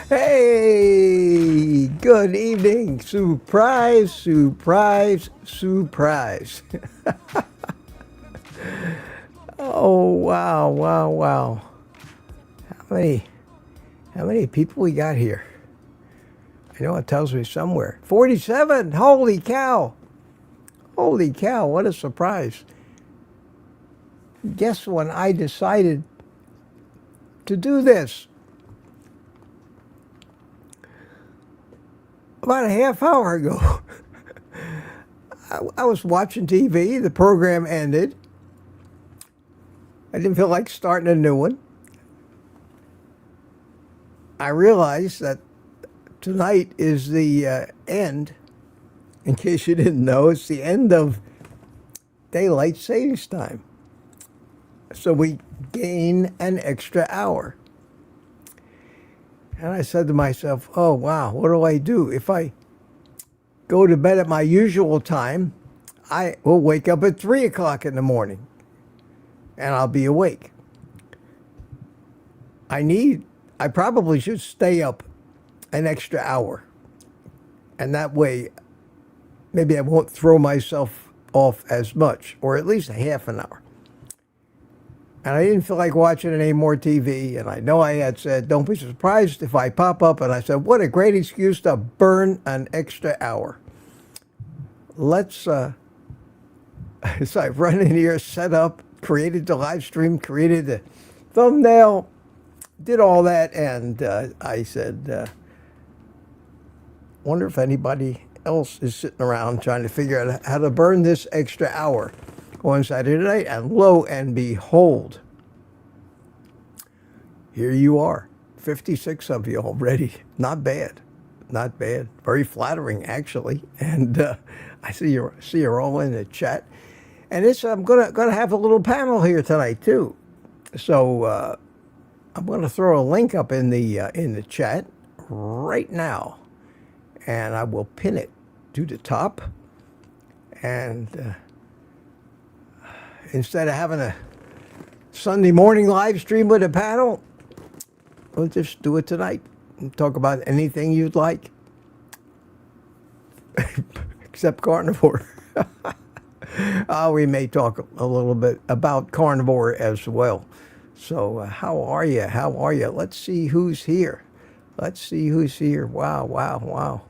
Hey, good evening. Surprise, surprise, surprise. Oh, wow, wow, wow. How many people we got here? I know it tells me somewhere. 47, holy cow. Holy cow, what a surprise. Guess when I decided to do this? About a half hour ago. I was watching TV, the program ended. I didn't feel like starting a new one. I realized that tonight is the end, in case you didn't know, it's the end of daylight savings time. So we gain an extra hour. And I said to myself, oh, wow, what do I do? If I go to bed at my usual time, I will wake up at 3 o'clock in the morning and I'll be awake. I probably should stay up an extra hour. And that way, maybe I won't throw myself off as much, or at least a half an hour. And I didn't feel like watching any more TV. And I know I had said, don't be surprised if I pop up. And I said, what a great excuse to burn an extra hour. So I've run in here, set up, created the live stream, created the thumbnail, did all that. And I said, wonder if anybody else is sitting around trying to figure out how to burn this extra hour on Saturday night, and lo and behold, here you are, 56 of you already. Not bad, not bad. Very flattering, actually. And I see you're all in the chat, and I'm gonna have a little panel here tonight too. So I'm gonna throw a link up in the chat right now, and I will pin it to the top, and. Instead of having a Sunday morning live stream with a panel, we'll just do it tonight and talk about anything you'd like, except carnivore. We may talk a little bit about carnivore as well. So how are you? How are you? Let's see who's here. Let's see who's here. Wow, wow, wow.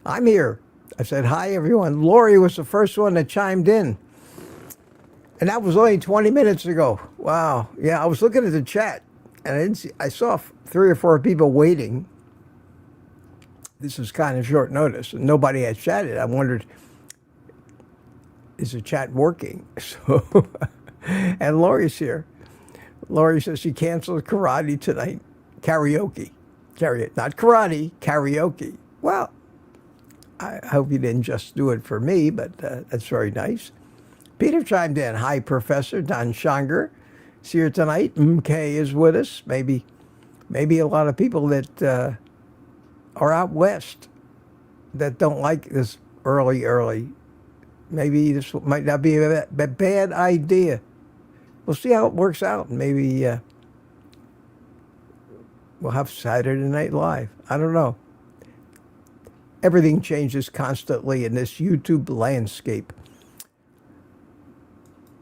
I'm here. I said, hi, everyone. Lori was the first one that chimed in. And that was only 20 minutes ago. Wow. Yeah, I was looking at the chat, and I saw 3 or 4 people waiting. This is kind of short notice, and nobody had chatted. I wondered, is the chat working? So, and Lori's here. Lori says she canceled karate tonight. Karaoke. Not karate, karaoke. Well, I hope you didn't just do it for me, but that's very nice. Peter chimed in. Hi, Professor Don Shanger is here tonight. MK is with us. Maybe a lot of people that are out west that don't like this early. Maybe this might not be a bad idea. We'll see how it works out. Maybe we'll have Saturday Night Live. I don't know. Everything changes constantly in this YouTube landscape.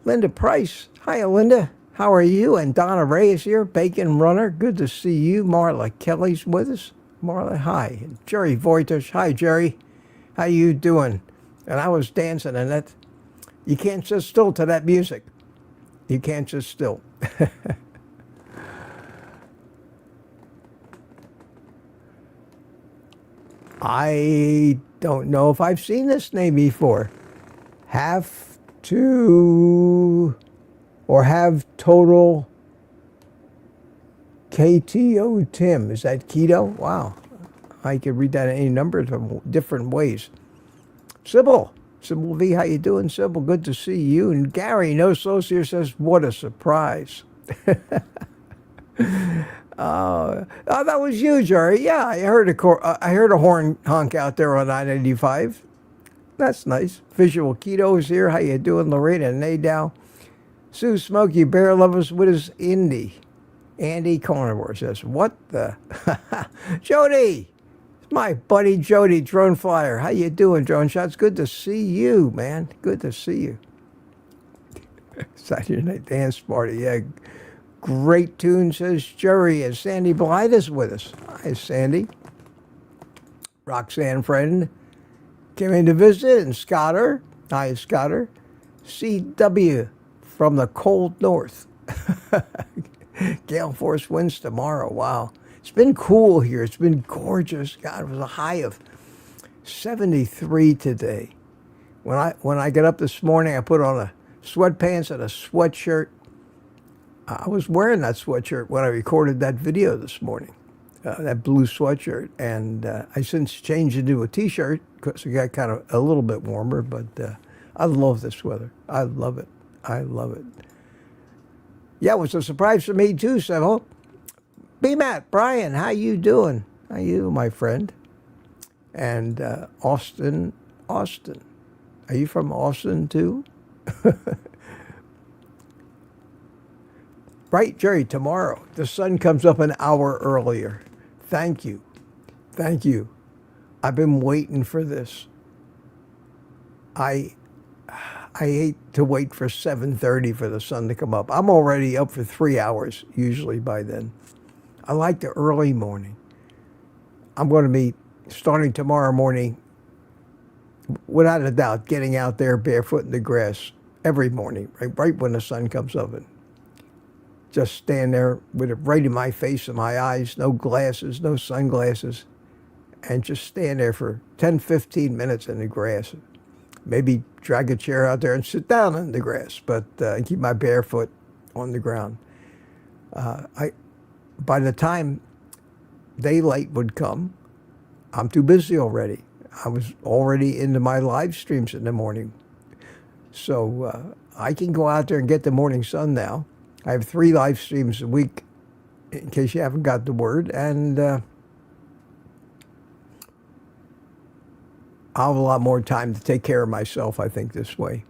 Linda Price. Hi, Linda. How are you? And Donna Ray is here. Bacon Runner. Good to see you. Marla Kelly's with us. Marla, hi. And Jerry Voitish. Hi, Jerry. How you doing? And I was dancing, and You can't sit still to that music. You can't sit still. I don't know if I've seen this name before. Have to, or have total KTO Tim. Is that keto? Wow. I could read that in any number of different ways. Sybil V, how you doing, Sybil? Good to see you. And Gary, no associate, says, what a surprise. Oh, that was you, Jerry. Yeah, I heard a horn honk out there on I-95. That's nice. Visual Keto is here. How you doing, Lorena Nadow? Sue Smokey Bear Lovers with his Andy Carnivore says, what the? Jody! My buddy Jody, Drone Flyer. How you doing, Drone Shots? Good to see you, man. Good to see you. Saturday Night Dance Party. Yeah, great tune, says Jerry. And Sandy Blythe is with us. Hi, Sandy. Roxanne Friend came in to visit. And Scotter. Hi, Scotter. CW from the cold north. Gale force winds tomorrow. Wow. It's been cool here. It's been gorgeous. God, it was a high of 73 today. When I got up this morning, I put on a sweatpants and a sweatshirt. I was wearing that sweatshirt when I recorded that video this morning, that blue sweatshirt. And I since changed into a T-shirt because it got kind of a little bit warmer. But I love this weather. I love it. I love it. Yeah, it was a surprise for me too, Seville. B-Matt, Brian, how you doing? How you, my friend? And Austin. Are you from Austin too? Right, Jerry, tomorrow. The sun comes up an hour earlier. Thank you. Thank you. I've been waiting for this. I hate to wait for 7:30 for the sun to come up. I'm already up for 3 hours, usually by then. I like the early morning. I'm going to be starting tomorrow morning, without a doubt, getting out there barefoot in the grass every morning, right when the sun comes up. And just stand there with it right in my face and my eyes, no glasses, no sunglasses, and just stand there for 10, 15 minutes in the grass. Maybe drag a chair out there and sit down in the grass, but keep my barefoot on the ground. By the time daylight would come, I'm too busy already. I was already into my live streams in the morning. So I can go out there and get the morning sun now. I have 3 live streams a week, in case you haven't got the word. And I'll have a lot more time to take care of myself, I think, this way.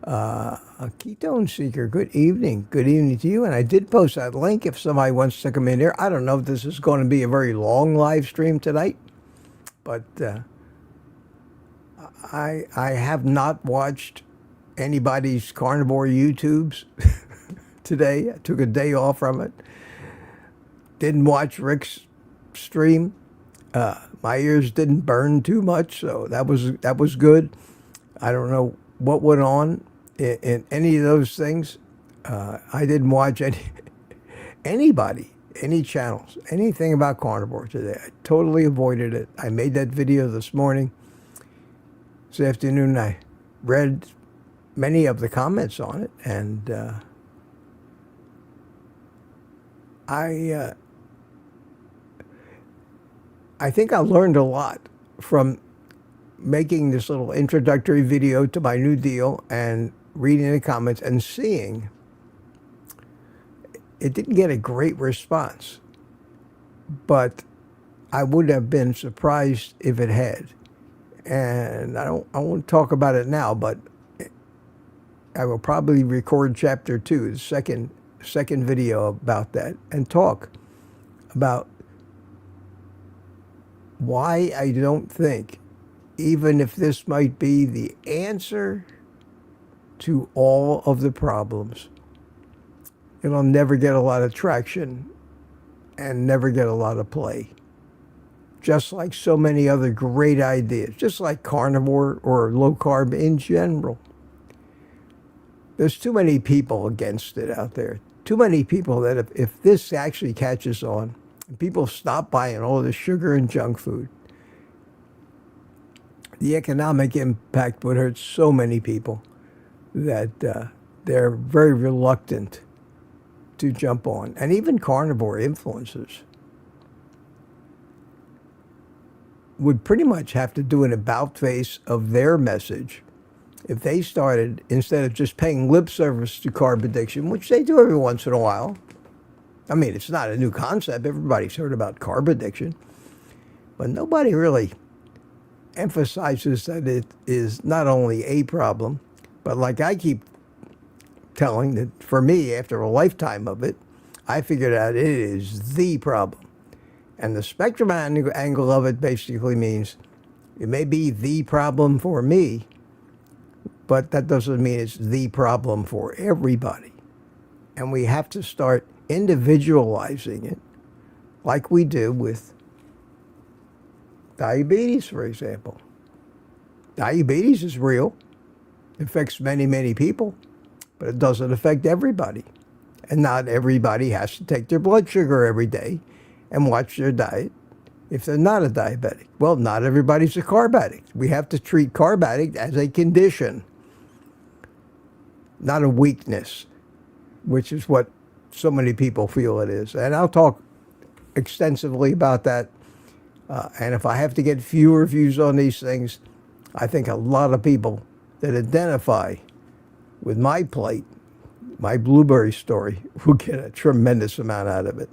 A Ketone Seeker, good evening. Good evening to you. And I did post that link if somebody wants to come in here. I don't know if this is going to be a very long live stream tonight, but I have not watched anybody's carnivore YouTubes today. I took a day off from it. Didn't watch Rick's stream. My ears didn't burn too much, so that was good. I don't know what went on in any of those things. I didn't watch anybody, any channels, anything about carnivore today. I totally avoided it. I made that video this morning. This afternoon, I read many of the comments on it, and I think I learned a lot from making this little introductory video to my new deal and reading the comments and seeing it didn't get a great response, but I would have been surprised if it had. And I won't talk about it now, but I will probably record chapter 2, the second video about that, and talk about why I don't think, even if this might be the answer to all of the problems, it'll never get a lot of traction and never get a lot of play. just like so many other great ideas, just like carnivore or low carb in general. There's too many people against it out there. Too many people that if this actually catches on, and people stop buying all the sugar and junk food, the economic impact would hurt so many people that they're very reluctant to jump on. And even carnivore influencers would pretty much have to do an about-face of their message if they started, instead of just paying lip service to carb addiction, which they do every once in a while. I mean, it's not a new concept. Everybody's heard about carb addiction. But nobody really emphasizes that it is not only a problem, but like I keep telling, that for me, after a lifetime of it, I figured out it is the problem. And the spectrum angle of it basically means it may be the problem for me, but that doesn't mean it's the problem for everybody. And we have to start individualizing it like we do with diabetes, for example. Diabetes is real. It affects many, many people, but it doesn't affect everybody. And not everybody has to take their blood sugar every day and watch their diet if they're not a diabetic. Well, not everybody's a carb addict. We have to treat carb addict as a condition, not a weakness, which is what so many people feel it is. And I'll talk extensively about that. And if I have to get fewer views on these things, I think a lot of people that identify with my plight, my blueberry story, will get a tremendous amount out of it.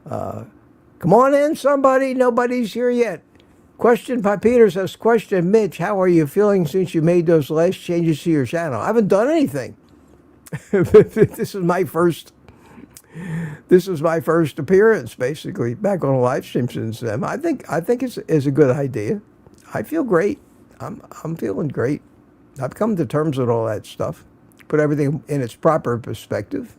Come on in, somebody. Nobody's here yet. Question by Peter says, question, Mitch, how are you feeling since you made those last changes to your channel? I haven't done anything. This is my first appearance, basically, back on a live stream since then. I think it's a good idea. I feel great. I'm feeling great. I've come to terms with all that stuff. Put everything in its proper perspective.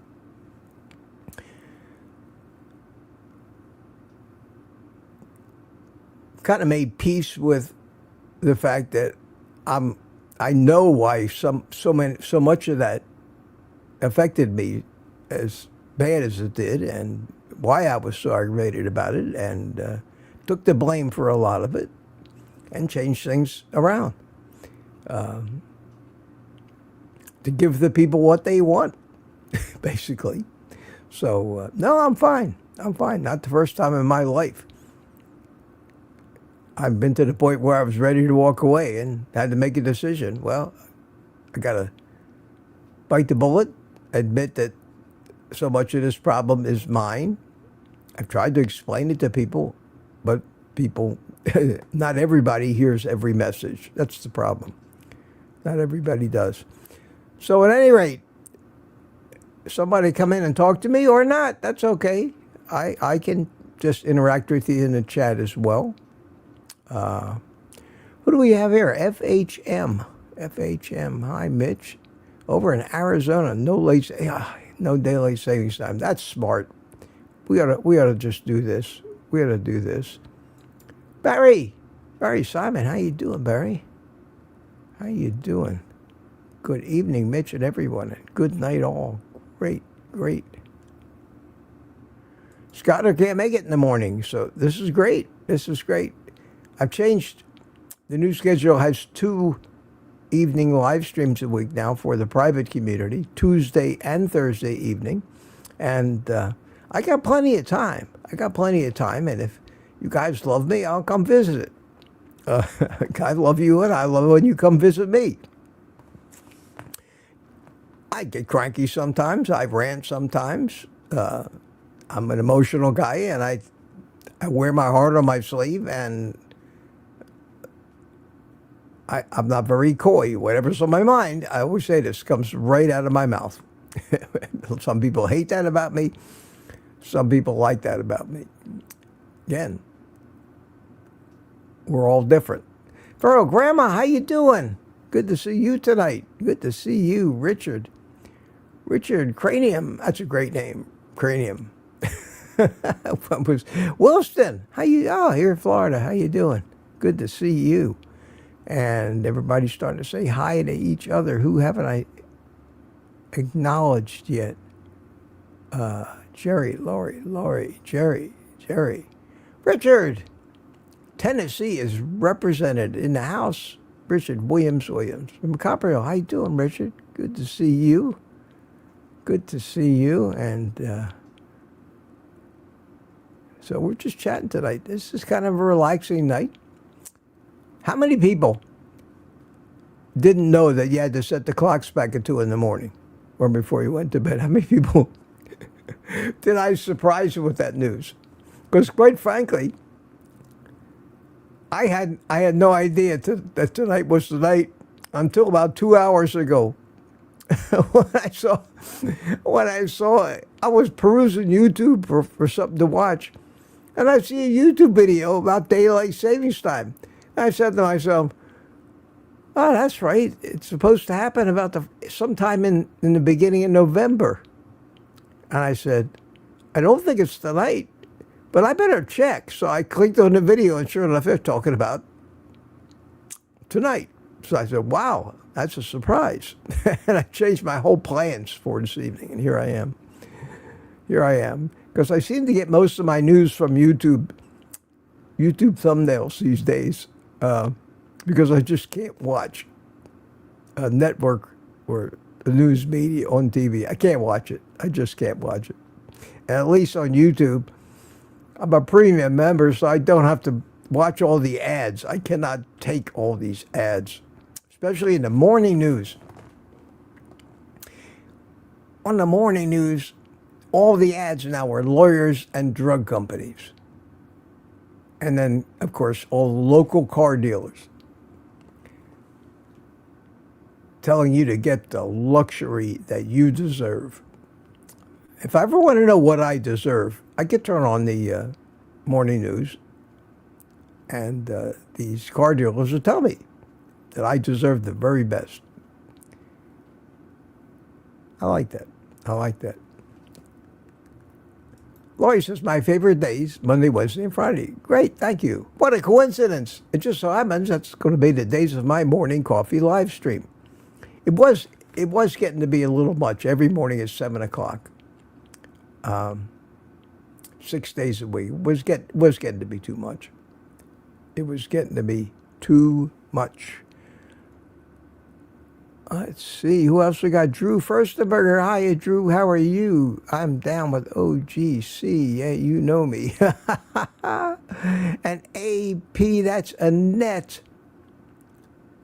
Kind of made peace with the fact that I know why so much of that affected me as bad as it did, and why I was so aggravated about it, and took the blame for a lot of it and changed things around to give the people what they want, basically. So, no, I'm fine. I'm fine. Not the first time in my life. I've been to the point where I was ready to walk away and had to make a decision. Well, I got to bite the bullet, admit that so much of this problem is mine. I've tried to explain it to people, but people, not everybody hears every message. That's the problem. Not everybody does. So at any rate, somebody come in and talk to me or not, that's okay. I can just interact with you in the chat as well. Who do we have here? FHM. FHM. Hi, Mitch. Over in Arizona, no daylight savings time. That's smart. We ought to just do this. We ought to do this. Barry Simon, how you doing, Barry? How you doing? Good evening, Mitch and everyone. Good night, all. Great. Scotter can't make it in the morning, so this is great. This is great. I've changed. The new schedule has 2 evening live streams a week now for the private community, Tuesday and Thursday evening. And I got plenty of time. And if you guys love me, I'll come visit. I love you, and I love it when you come visit me. I get cranky sometimes. I rant sometimes. I'm an emotional guy, and I wear my heart on my sleeve, and I'm not very coy. Whatever's on my mind, I always say this, comes right out of my mouth. Some people hate that about me. Some people like that about me. Again, we're all different. Furrow, Grandma, how you doing? Good to see you tonight. Good to see you, Richard. Richard Cranium. That's a great name. Cranium. What was Wilston? How you? Oh, here in Florida. How you doing? Good to see you. And everybody's starting to say hi to each other. Who haven't I acknowledged yet? Jerry, Lori, Jerry. Richard, Tennessee is represented in the House. Richard Williams from Copperhill. How you doing, Richard? Good to see you. Good to see you. And so we're just chatting tonight. This is kind of a relaxing night. How many people didn't know that you had to set the clocks back at 2 in the morning or before you went to bed? How many people did I surprise you with that news? Because quite frankly, I had no idea that tonight was the night until about 2 hours ago. when I saw it, I was perusing YouTube for something to watch, and I see a YouTube video about daylight savings time. And I said to myself, "Oh, that's right. It's supposed to happen about sometime in the beginning of November." And I said, "I don't think it's tonight, but I better check." So I clicked on the video, and sure enough, they're talking about tonight. So I said, "Wow, that's a surprise." And I changed my whole plans for this evening, and here I am. Because I seem to get most of my news from YouTube thumbnails these days, because I just can't watch a network or the news media on TV. I can't watch it. I just can't watch it. And at least on YouTube, I'm a premium member, so I don't have to watch all the ads. I cannot take all these ads, especially in the morning news. On the morning news, all the ads now are lawyers and drug companies. And then, of course, all the local car dealers telling you to get the luxury that you deserve. If I ever want to know what I deserve, I could turn on the morning news, and these car dealers will tell me that I deserve the very best. I like that. Laurie says, my favorite days, Monday, Wednesday, and Friday. Great, thank you. What a coincidence. It just so happens that's going to be the days of my morning coffee live stream. It was getting to be a little much. Every morning at 7 o'clock. 6 days a week. It was getting to be too much. It was getting to be too much. Let's see, who else we got? Drew Furstenberger. Hiya, Drew. How are you? I'm down with OGC. Yeah, you know me. And AP, that's Annette.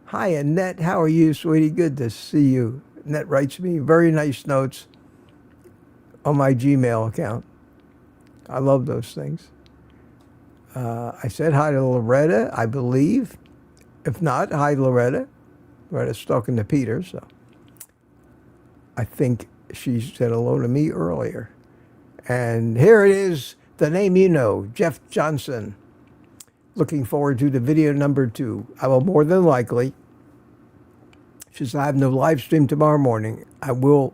Hi, Annette. How are you, sweetie? Good to see you. Annette writes me very nice notes on my Gmail account. I love those things. I said hi to Loretta, I believe. If not, hi, Loretta. Loretta's talking to Peter, so I think she said hello to me earlier. And here it is, the name you know, Jeff Johnson. Looking forward to the video number 2. I will more than likely, since I have no live stream tomorrow morning, I will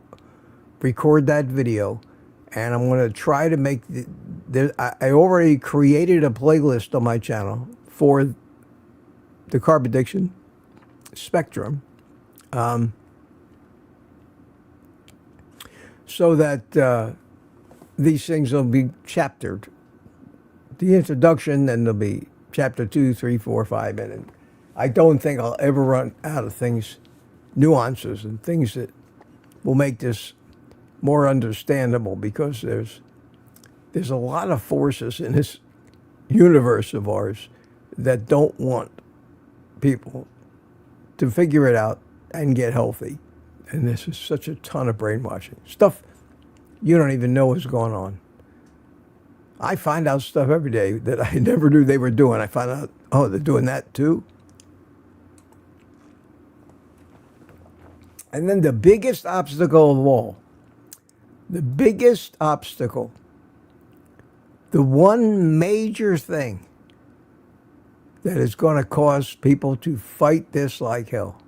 record that video, and I'm going to try to make I already created a playlist on my channel for the carb addiction spectrum, so that these things will be chaptered. The introduction, then there'll be chapter 2, 3, 4, 5, and I don't think I'll ever run out of things, nuances and things that will make this more understandable, because there's a lot of forces in this universe of ours that don't want people to figure it out and get healthy. And this is such a ton of brainwashing. Stuff you don't even know what's going on. I find out stuff every day that I never knew they were doing. I find out, oh, they're doing that too. And then the biggest obstacle of all, the biggest obstacle, the one major thing that is going to cause people to fight this like hell,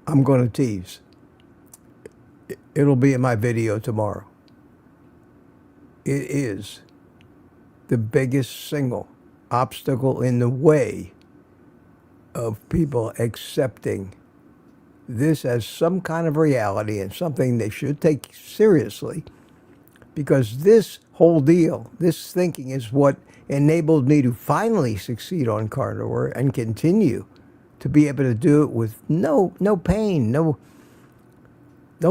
I'm going to tease. It'll be in my video tomorrow. it is the biggest single obstacle in the way of people accepting this as some kind of reality and something they should take seriously, because this whole deal, this thinking, is what enabled me to finally succeed on carnivore and continue to be able to do it with no pain, no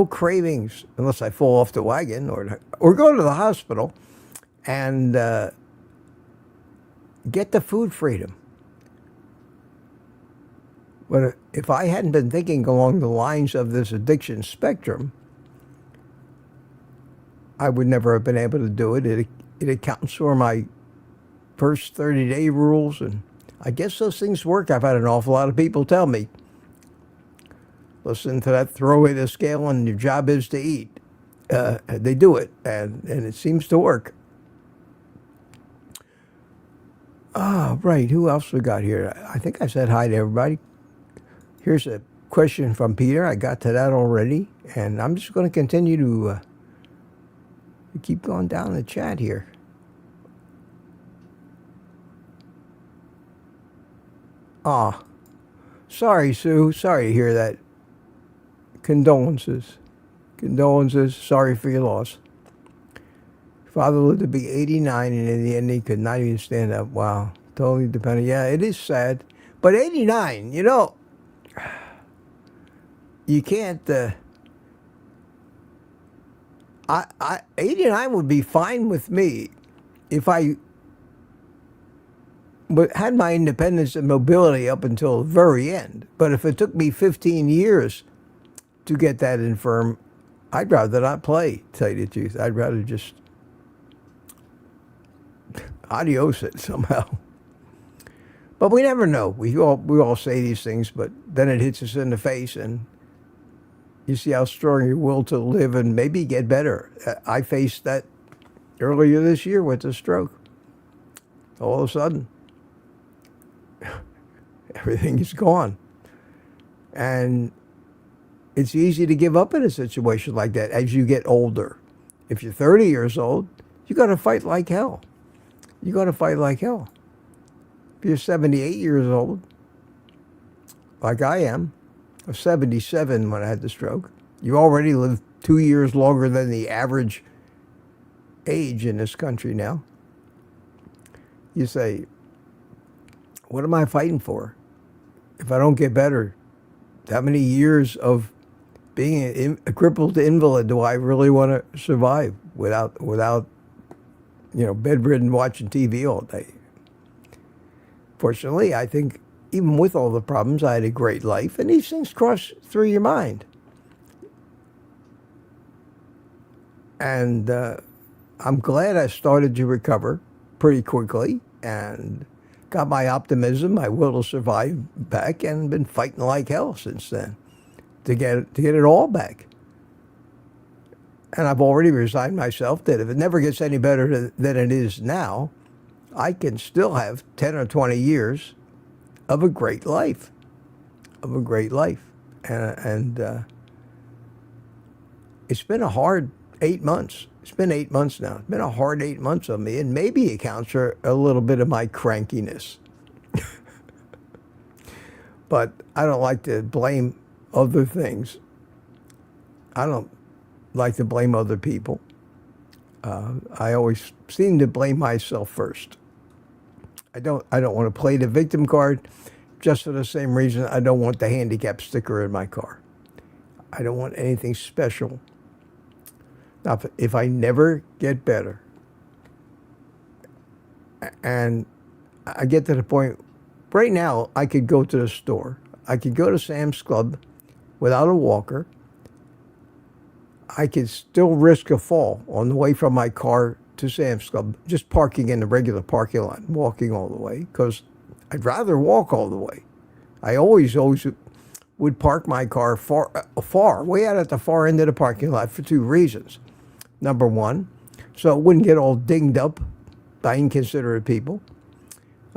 cravings, unless I fall off the wagon or go to the hospital and get the food freedom. But if I hadn't been thinking along the lines of this addiction spectrum, I would never have been able to do it. It accounts for my first 30-day rules, and I guess those things work. I've had an awful lot of people tell me, listen to that, throw away the scale, and your job is to eat. They do it, and it seems to work. Oh, right. Who else we got here? I think I said hi to everybody. Here's a question from Peter. I got to that already, and I'm just going to continue to keep going down the chat here. Ah, sorry, Sue. Sorry to hear that. Condolences. Condolences. Sorry for your loss. Father lived to be 89, and in the end, he could not even stand up. Wow. Totally dependent. Yeah, it is sad. But 89, you know, you can't... 89 would be fine with me if I had my independence and mobility up until the very end. But if it took me 15 years to get that infirm, I'd rather not play, to tell you the truth. I'd rather just adios it somehow. But we never know. We all say these things, but then it hits us in the face, and you see how strong your will to live and maybe get better. I faced that earlier this year with a stroke. All of a sudden, everything is gone. And it's easy to give up in a situation like that as you get older. If you're 30 years old, you got to fight like hell. You got to fight like hell. If you're 78 years old, like I am, I was 77 when I had the stroke. You already lived 2 years longer than the average age in this country now. You say, what am I fighting for? If I don't get better, how many years of being a crippled invalid do I really want to survive without bedridden watching TV all day? Fortunately, I think even with all the problems, I had a great life, and these things cross through your mind. And I'm glad I started to recover pretty quickly and got my optimism, my will to survive back, and been fighting like hell since then to get it all back. And I've already resigned myself that if it never gets any better than it is now, I can still have 10 or 20 years of a great life, And it's been a hard 8 months. It's been 8 months now. It's been a hard 8 months on me, and maybe it accounts for a little bit of my crankiness. But I don't like to blame other things. I don't like to blame other people. I always seem to blame myself first. I don't want to play the victim card, just for the same reason I don't want the handicap sticker in my car. I don't want anything special. Now, if I never get better, and I get to the point, right now, I could go to the store. I could go to Sam's Club without a walker. I could still risk a fall on the way from my car to Sam's Club, just parking in the regular parking lot, walking all the way, because I'd rather walk all the way. I always would park my car far, way out at the far end of the parking lot for two reasons. Number one, so it wouldn't get all dinged up by inconsiderate people.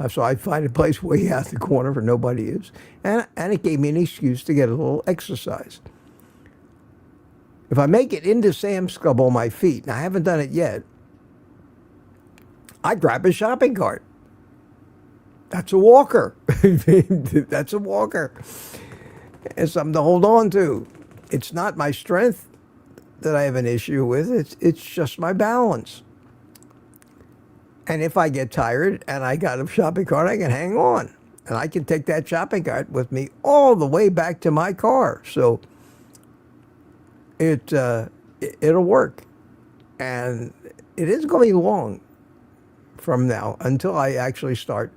So I'd find a place way out the corner where nobody is. And it gave me an excuse to get a little exercise. If I make it into Sam's Club on my feet, and I haven't done it yet, I grab a shopping cart. That's a walker. That's a walker. It's something to hold on to. It's not my strength that I have an issue with. It's just my balance. And if I get tired and I got a shopping cart, I can hang on. And I can take that shopping cart with me all the way back to my car. So it'll work. And it is going to be long from now until I actually start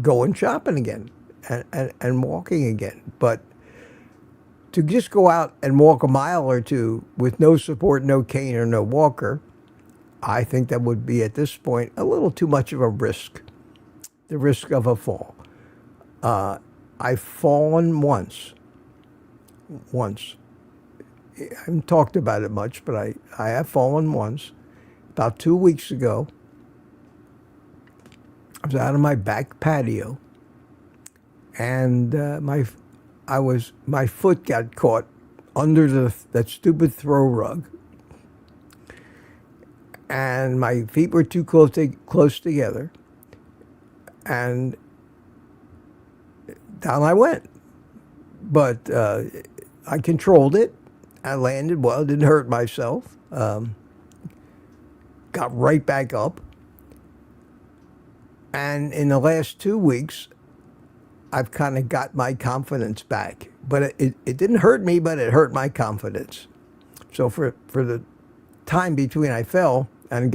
going shopping again and walking again. But to just go out and walk a mile or two with no support, no cane, or no walker, I think that would be, at this point, a little too much of a risk, the risk of a fall. I've fallen once. I haven't talked about it much, but I have fallen once. About 2 weeks ago, I was out on my back patio, and my foot got caught under that stupid throw rug, and my feet were too close together, and down I went. But I controlled it. I landed well, didn't hurt myself. Got right back up. And in the last 2 weeks, I've kind of got my confidence back. But it didn't hurt me, but it hurt my confidence. So for the time between I fell and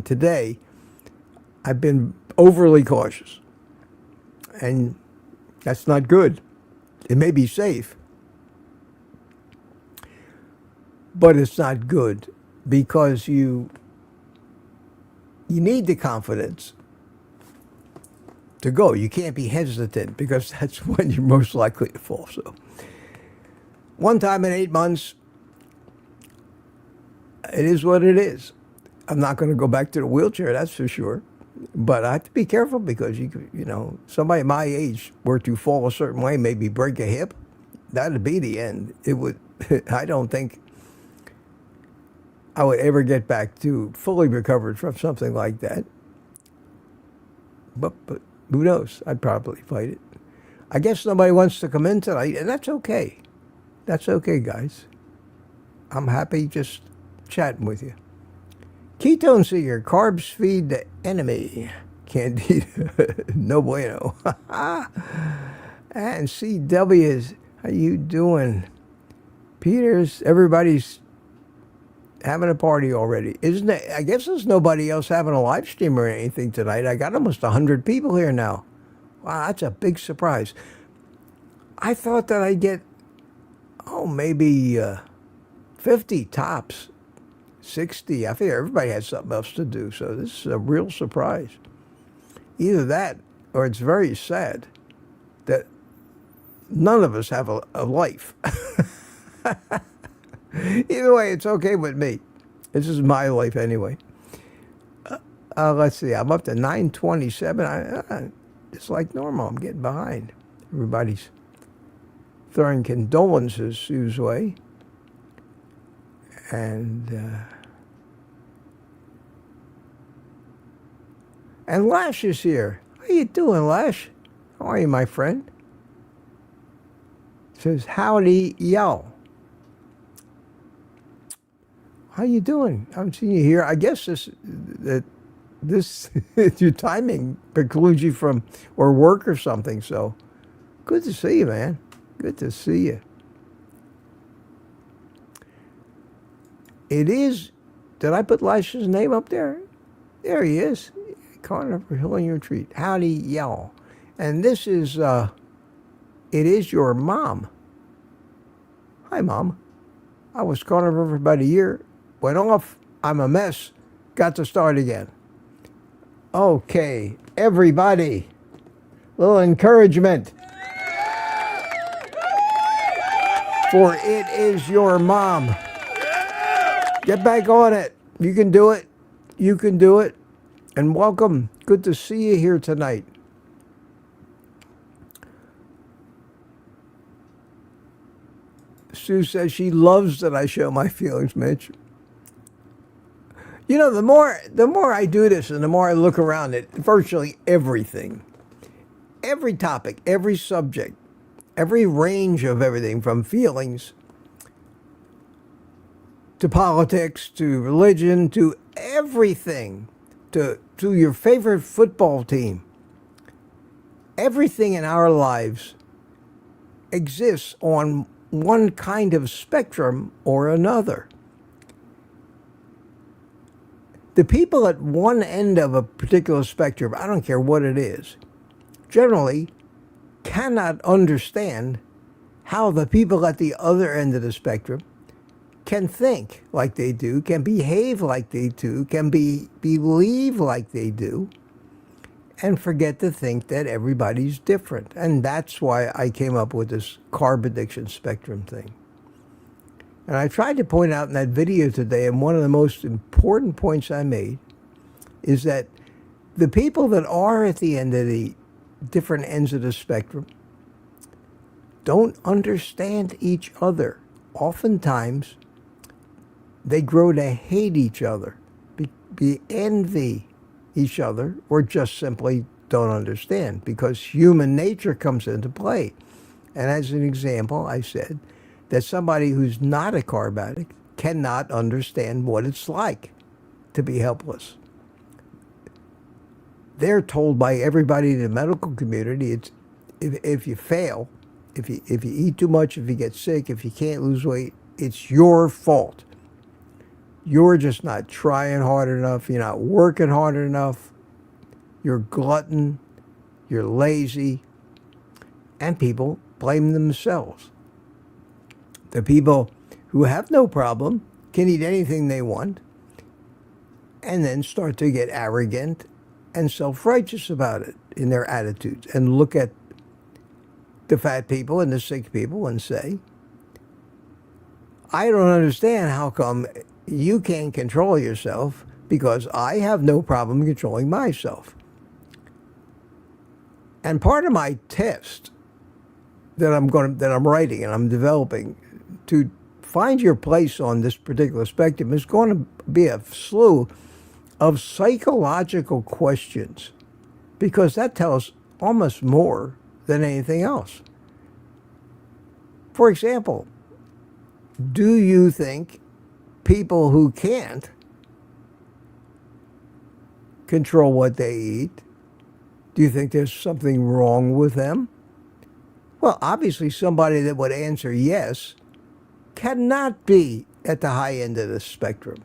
today, I've been overly cautious. And that's not good. It may be safe, but it's not good, because you need the confidence to go. You can't be hesitant, because that's when you're most likely to fall. So one time in 8 months, it is what it is. I'm not going to go back to the wheelchair, that's for sure. But I have to be careful, because somebody my age were to fall a certain way, maybe break a hip, that'd be the end. It would. I don't think I would ever get back to fully recovered from something like that. But who knows? I'd probably fight it. I guess nobody wants to come in tonight, and that's okay. That's okay, guys. I'm happy just chatting with you. Ketone seeker, carbs feed the enemy. Candida, no bueno. And CW's, how you doing? Peters, everybody's having a party already. Isn't it? I guess there's nobody else having a live stream or anything tonight. I got almost 100 people here now. Wow, that's a big surprise. I thought that I'd get, maybe 50 tops. 60. I figure everybody has something else to do, so this is a real surprise. Either that, or it's very sad that none of us have a life. Either way, it's okay with me. This is my life anyway. Let's see. I'm up to 927. It's like normal. I'm getting behind. Everybody's throwing condolences Sue's way. And Lash is here. How you doing, Lash? How are you, my friend? Says, howdy, y'all. How you doing? I haven't seen you here. I guess this your timing precludes you from or work or something. So good to see you, man. Good to see you. It is. Did I put Lash's name up there? There he is. Carnivore Healing Retreat. Howdy, y'all. And this is, it is your mom. Hi, Mom. I was carnivore for about a year. Went off. I'm a mess. Got to start again. Okay, everybody. Little encouragement. For it is your mom. Get back on it. You can do it. You can do it. And welcome. Good to see you here tonight. Sue says she loves that I show my feelings, Mitch. You know, the more I do this and the more I look around at virtually everything, every topic, every subject, every range of everything from feelings to politics to religion to everything to your favorite football team. Everything in our lives exists on one kind of spectrum or another. The people at one end of a particular spectrum, I don't care what it is, generally cannot understand how the people at the other end of the spectrum can think like they do, can behave like they do, can believe like they do, and forget to think that everybody's different. And that's why I came up with this carb addiction spectrum thing. And I tried to point out in that video today, and one of the most important points I made is that the people that are at the end of the different ends of the spectrum don't understand each other. Oftentimes, they grow to hate each other, envy each other, or just simply don't understand because human nature comes into play. And as an example, I said that somebody who's not a carb addict cannot understand what it's like to be helpless. They're told by everybody in the medical community, it's if you fail, if you eat too much, if you get sick, if you can't lose weight, it's your fault. You're just not trying hard enough. You're not working hard enough. You're glutton. You're lazy. And people blame themselves. The people who have no problem can eat anything they want and then start to get arrogant and self-righteous about it in their attitudes and look at the fat people and the sick people and say, I don't understand how come you can't control yourself because I have no problem controlling myself. And part of my test that I'm writing and I'm developing to find your place on this particular spectrum is going to be a slew of psychological questions because that tells almost more than anything else. For example, do you think people who can't control what they eat, do you think there's something wrong with them? Well, obviously somebody that would answer yes cannot be at the high end of the spectrum.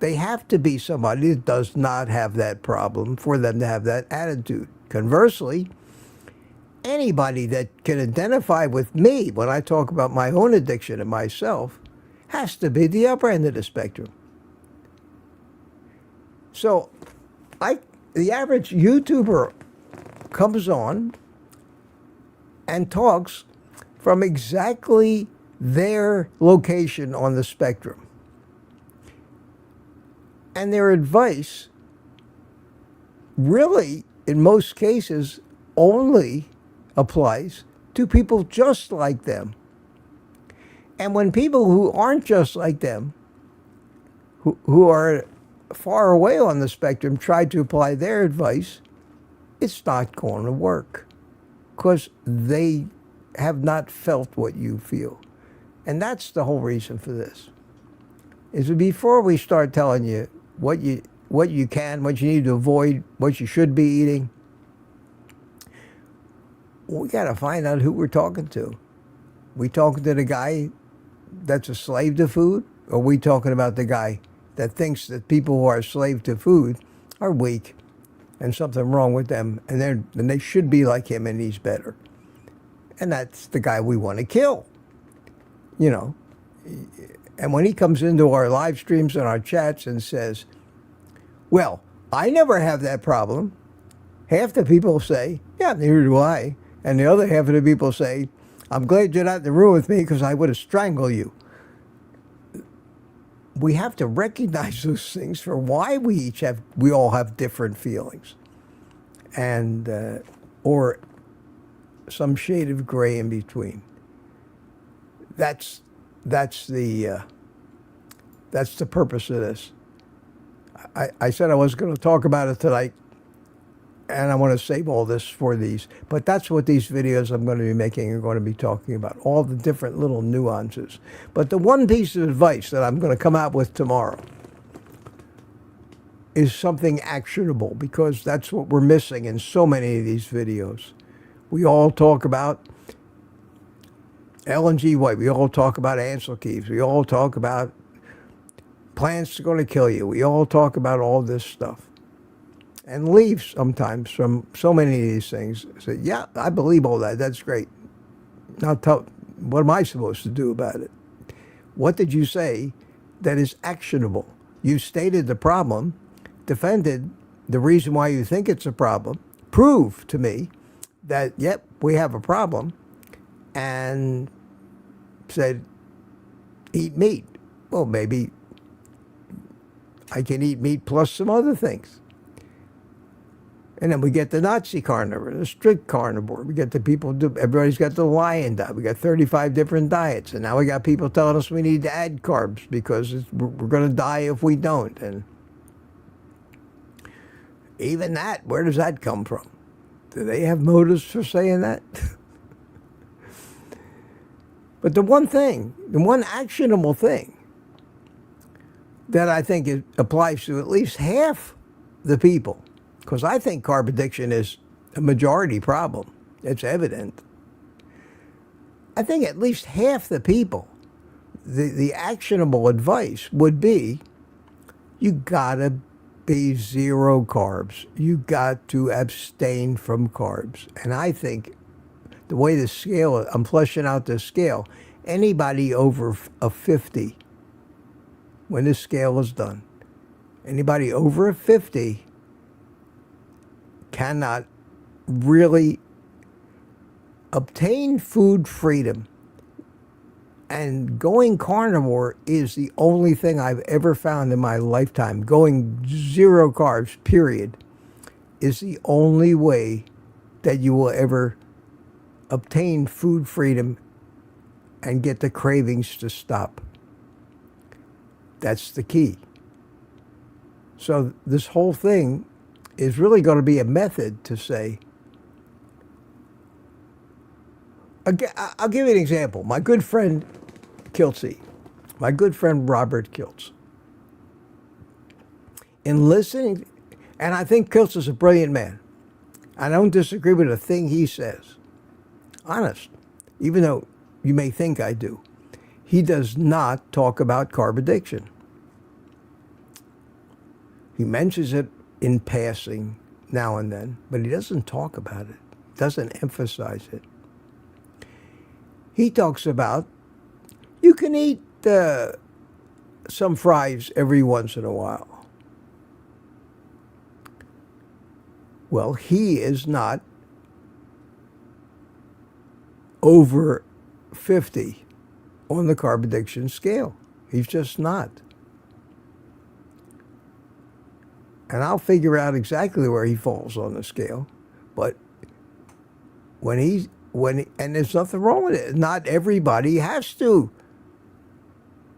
They have to be somebody that does not have that problem for them to have that attitude. Conversely, anybody that can identify with me when I talk about my own addiction and myself has to be the upper end of the spectrum. So the average YouTuber comes on and talks from exactly their location on the spectrum. And their advice really, in most cases, only applies to people just like them. And when people who aren't just like them, who are far away on the spectrum, try to apply their advice, it's not going to work because they have not felt what you feel. And that's the whole reason for this. Is before we start telling you what you can, what you need to avoid, what you should be eating, we got to find out who we're talking to. We talking to the guy that's a slave to food, or we talking about the guy that thinks that people who are slave to food are weak and something wrong with them, and they should be like him and he's better. And that's the guy we want to kill, you know. And when he comes into our live streams and our chats and says, well, I never have that problem, half the people say, yeah, neither do I. And the other half of the people say, I'm glad you're not in the room with me because I would have strangled you. We have to recognize those things for why we all have different feelings, and or some shade of gray in between. That's the purpose of this. I said I was going to talk about it tonight, and I want to save all this for these. But that's what these videos I'm going to be making are going to be talking about, all the different little nuances. But the one piece of advice that I'm going to come out with tomorrow is something actionable, because that's what we're missing in so many of these videos. We all talk about Ellen G. White. We all talk about Ansel Keys. We all talk about plants are going to kill you. We all talk about all this stuff. And leave sometimes from so many of these things. Say, yeah, I believe all that. That's great. Now, what am I supposed to do about it? What did you say that is actionable? You stated the problem, defended the reason why you think it's a problem, prove to me that, yep, we have a problem, and said, eat meat. Well, maybe I can eat meat plus some other things. And then we get the Nazi carnivore, the strict carnivore. We get the people, everybody's got the lion diet. We got 35 different diets. And now we got people telling us we need to add carbs because we're going to die if we don't. And even that, where does that come from? Do they have motives for saying that? But the one thing, the one actionable thing that I think it applies to at least half the people, because I think carb addiction is a majority problem. It's evident. I think at least half the people, the actionable advice would be, you gotta be zero carbs. You got to abstain from carbs. And I think the way the scale, I'm fleshing out the scale, anybody over a 50, when this scale is done, anybody over a 50 cannot really obtain food freedom. And going carnivore is the only thing I've ever found in my lifetime. Going zero carbs, period, is the only way that you will ever obtain food freedom and get the cravings to stop. That's the key. So this whole thing is really going to be a method to say, I'll give you an example. My good friend Kiltsy, my good friend Robert Kiltz, in listening, and I think Kiltz is a brilliant man. I don't disagree with a thing he says. Honest. Even though you may think I do. He does not talk about carb addiction. He mentions it in passing now and then, but he doesn't talk about it, doesn't emphasize it. He talks about, you can eat some fries every once in a while. Well, he is not over 50 on the carb addiction scale. He's just not. And I'll figure out exactly where he falls on the scale. But and there's nothing wrong with it. Not everybody has to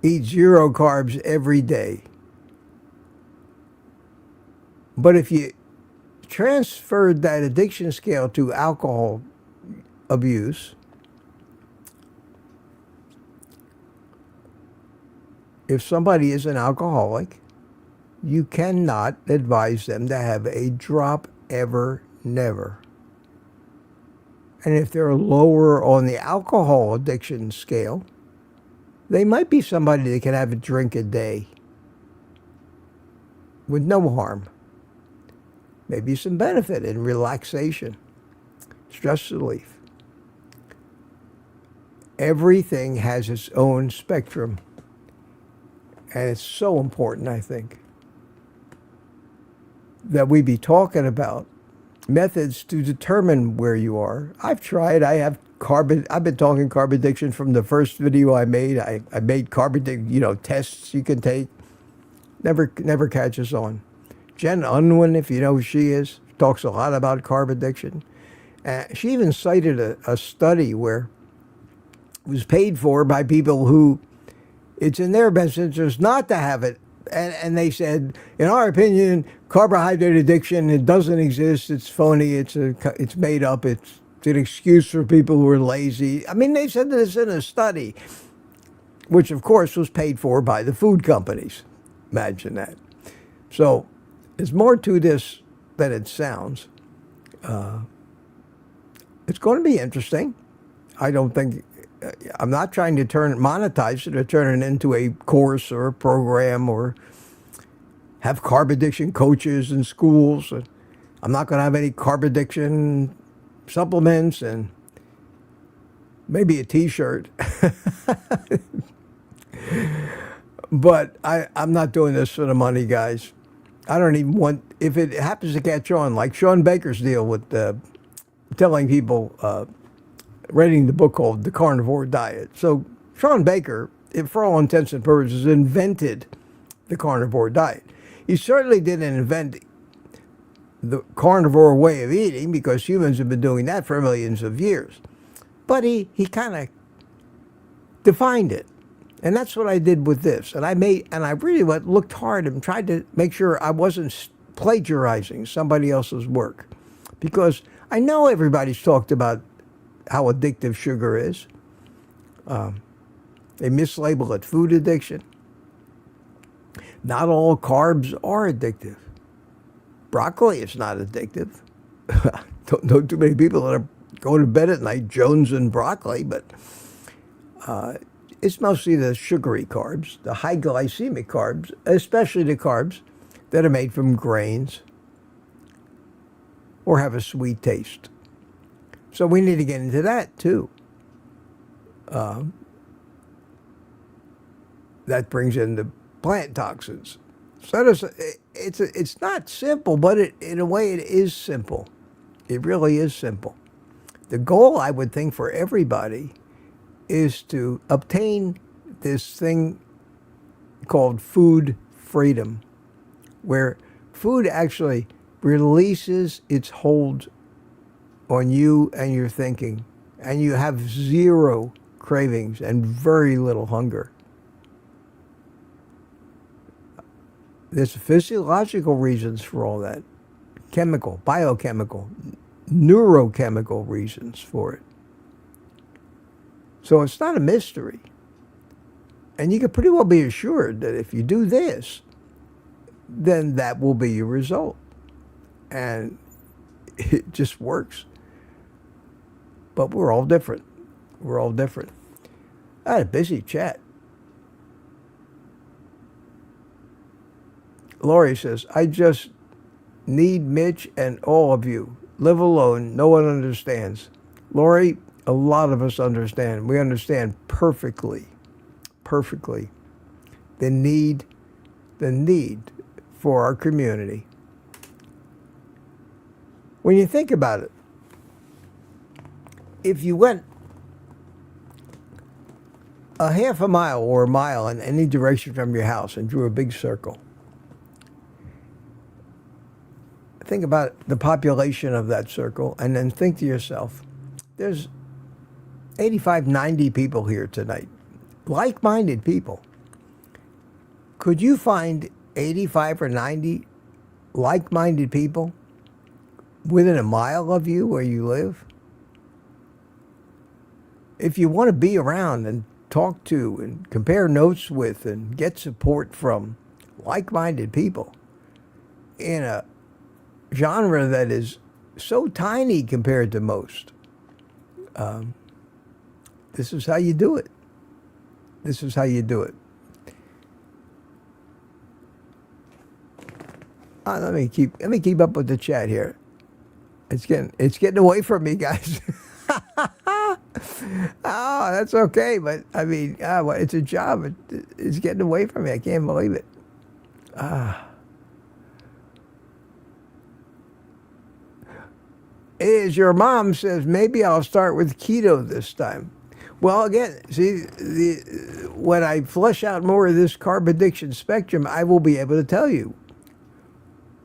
eat zero carbs every day. But if you transferred that addiction scale to alcohol abuse, if somebody is an alcoholic, you cannot advise them to have a drop ever, never. And if they're lower on the alcohol addiction scale, they might be somebody that can have a drink a day with no harm. Maybe some benefit in relaxation, stress relief. Everything has its own spectrum. And it's so important, I think, that we be talking about methods to determine where you are. I've tried. I've been talking carb addiction from the first video I made. I made carb addiction, tests you can take. Never catches on. Jen Unwin, if you know who she is, talks a lot about carb addiction. She even cited a study where it was paid for by people who it's in their best interest not to have it And they said, in our opinion, carbohydrate addiction, it doesn't exist. It's phony. It's made up. It's an excuse for people who are lazy. I mean, they said this in a study, which of course was paid for by the food companies. Imagine that. So there's more to this than it sounds. It's going to be interesting. I don't think, I'm not trying to monetize it or turn it into a course or a program or have carb addiction coaches in schools. I'm not going to have any carb addiction supplements and maybe a t-shirt. But I'm not doing this for the money, guys. I don't even want, if it happens to catch on, like Sean Baker's deal with telling people, reading the book called The Carnivore Diet. So Sean Baker, for all intents and purposes, invented the carnivore diet. He certainly didn't invent the carnivore way of eating, because humans have been doing that for millions of years. But he kind of defined it. And that's what I did with this. And I really looked hard and tried to make sure I wasn't plagiarizing somebody else's work. Because I know everybody's talked about how addictive sugar is. They mislabel it food addiction. Not all carbs are addictive. Broccoli is not addictive. Don't know too many people that are going to bed at night jonesing broccoli, but it's mostly the sugary carbs, the high glycemic carbs, especially the carbs that are made from grains or have a sweet taste. So we need to get into that too. That brings in the plant toxins. So it's not simple, but in a way it is simple. It really is simple. The goal, I would think, for everybody is to obtain this thing called food freedom, where food actually releases its hold on you and your thinking, and you have zero cravings and very little hunger. There's physiological reasons for all that. Chemical, biochemical, neurochemical reasons for it. So it's not a mystery. And you can pretty well be assured that if you do this, then that will be your result. And it just works. But we're all different. We're all different. I had a busy chat. Lori says, I just need Mitch and all of you. Live alone. No one understands. Lori, a lot of us understand. We understand perfectly the need for our community. When you think about it, if you went a half a mile or a mile in any direction from your house and drew a big circle, think about the population of that circle, and then think to yourself, there's 85, 90 people here tonight, like-minded people. Could you find 85 or 90 like-minded people within a mile of you where you live? If you want to be around and talk to and compare notes with and get support from like-minded people in a genre that is so tiny compared to most, this is how you do it. This is how you do it. Let me keep up with the chat here. It's getting away from me, guys. Oh, that's okay, but I mean, it's a job. It's getting away from me. I can't believe it. Is your mom says, maybe I'll start with keto this time. Well, again, see, when I flesh out more of this carb addiction spectrum, I will be able to tell you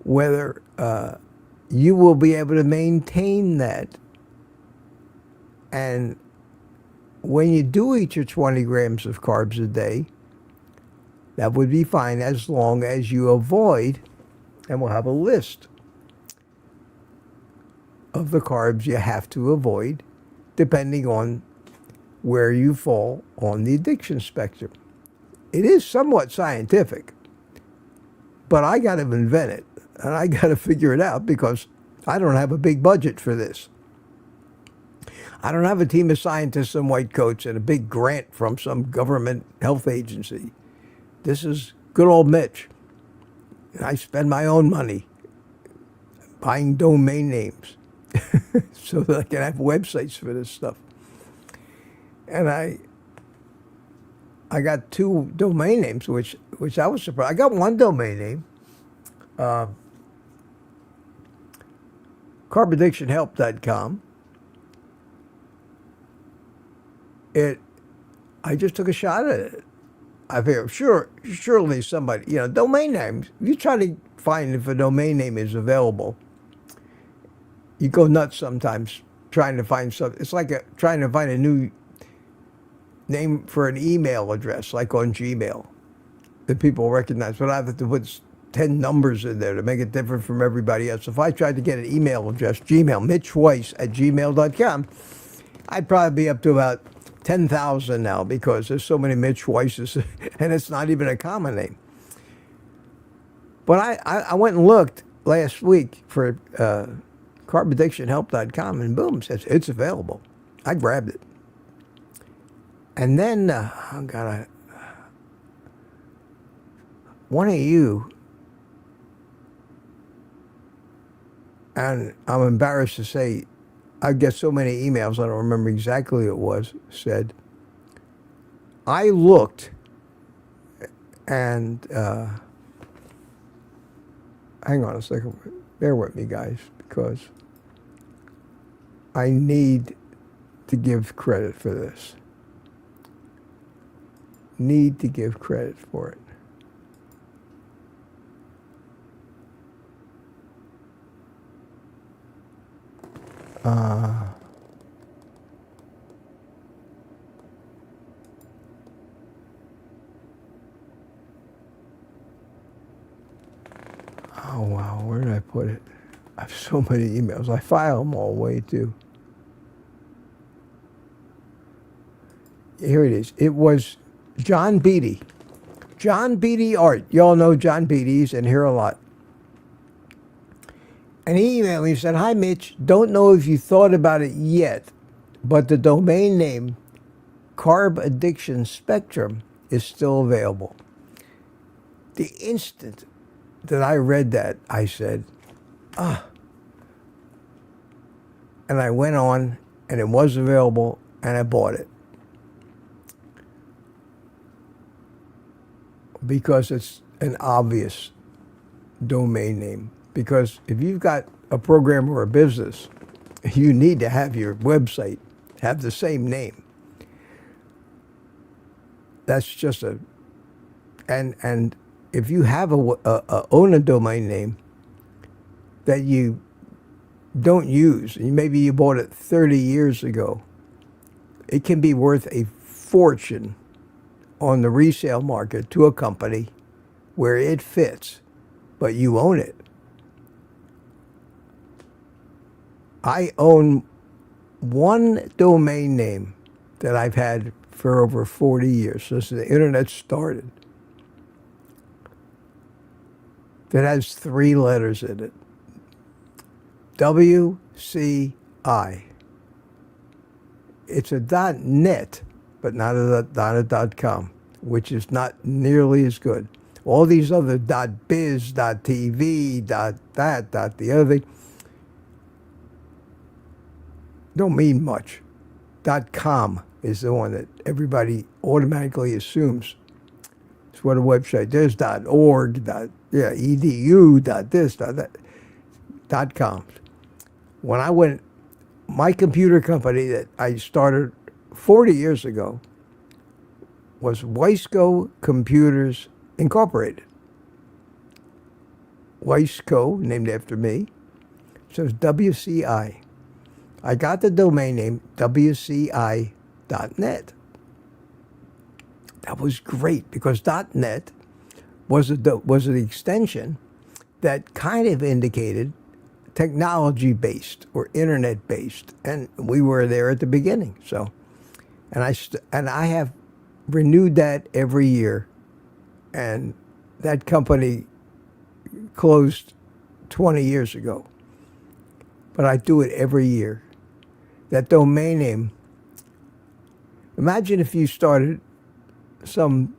whether you will be able to maintain that. And when you do eat your 20 grams of carbs a day, That would be fine as long as you avoid, and we'll have a list of the carbs you have to avoid depending on where you fall on the addiction spectrum. It is somewhat scientific, but I got to invent it, and I got to figure it out because I don't have a big budget for this. I don't have a team of scientists in white coats and a big grant from some government health agency. This is good old Mitch. I spend my own money buying domain names so that I can have websites for this stuff. And I got 2 domain names, which I was surprised. I got 1 domain name, carbaddictionhelp.com. I just took a shot at it. I figured, surely somebody, domain names, if you try to find if a domain name is available, you go nuts sometimes trying to find something. It's like trying to find a new name for an email address, like on Gmail, that people recognize. But I have to put 10 numbers in there to make it different from everybody else. If I tried to get an email address, Gmail, mitchweiss@gmail.com, I'd probably be up to about 10,000 now because there's so many Mitch Weisses, and it's not even a common name. But I went and looked last week for carbaddictionhelp.com, and boom, says it's available. I grabbed it. And then, one of you, and I'm embarrassed to say, I get so many emails, I don't remember exactly what it was, said, I looked and, hang on a second, bear with me guys, because I need to give credit for this. Need to give credit for it. Oh wow, where did I put it? I have so many emails. I file them all away too. Here it is. It was John Beatty. John Beatty Art. You all know John Beatty. He's in here a lot. And he emailed me and said, "Hi, Mitch. Don't know if you thought about it yet, but the domain name Carb Addiction Spectrum is still available." The instant that I read that, I said, and I went on, and it was available, and I bought it. Because it's an obvious domain name. Because if you've got a program or a business, you need to have your website have the same name. That's just and if you have own a domain name that you don't use, and maybe you bought it 30 years ago, it can be worth a fortune on the resale market to a company where it fits, but you own it. I own one domain name that I've had for over 40 years since the internet started, that has 3 letters in it. WCI. It's a .net, but not a .com, which is not nearly as good. All these other .biz, .tv, .that, the other thing, don't mean much. .com is the one that everybody automatically assumes. It's what a website. There's .org, .edu, .this, that, .com. When I went, my computer company that I started 40 years ago was Weisco Computers Incorporated. Weisco, named after me, so it's WCI. I got the domain name WCI.net. That was great because .net was the extension that kind of indicated technology-based or internet-based, and we were there at the beginning. So, and I have renewed that every year, and that company closed 20 years ago. But I do it every year. That domain name. Imagine if you started some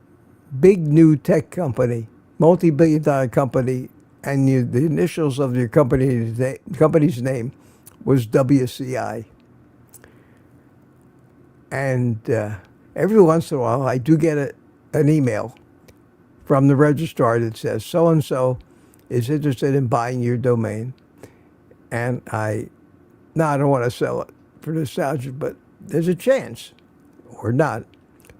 big new tech company, multi-billion-dollar company, and the initials of your company's name was WCI. And every once in a while, I do get an email from the registrar that says, so-and-so is interested in buying your domain. And I don't want to sell it for nostalgia, but there's a chance, or not,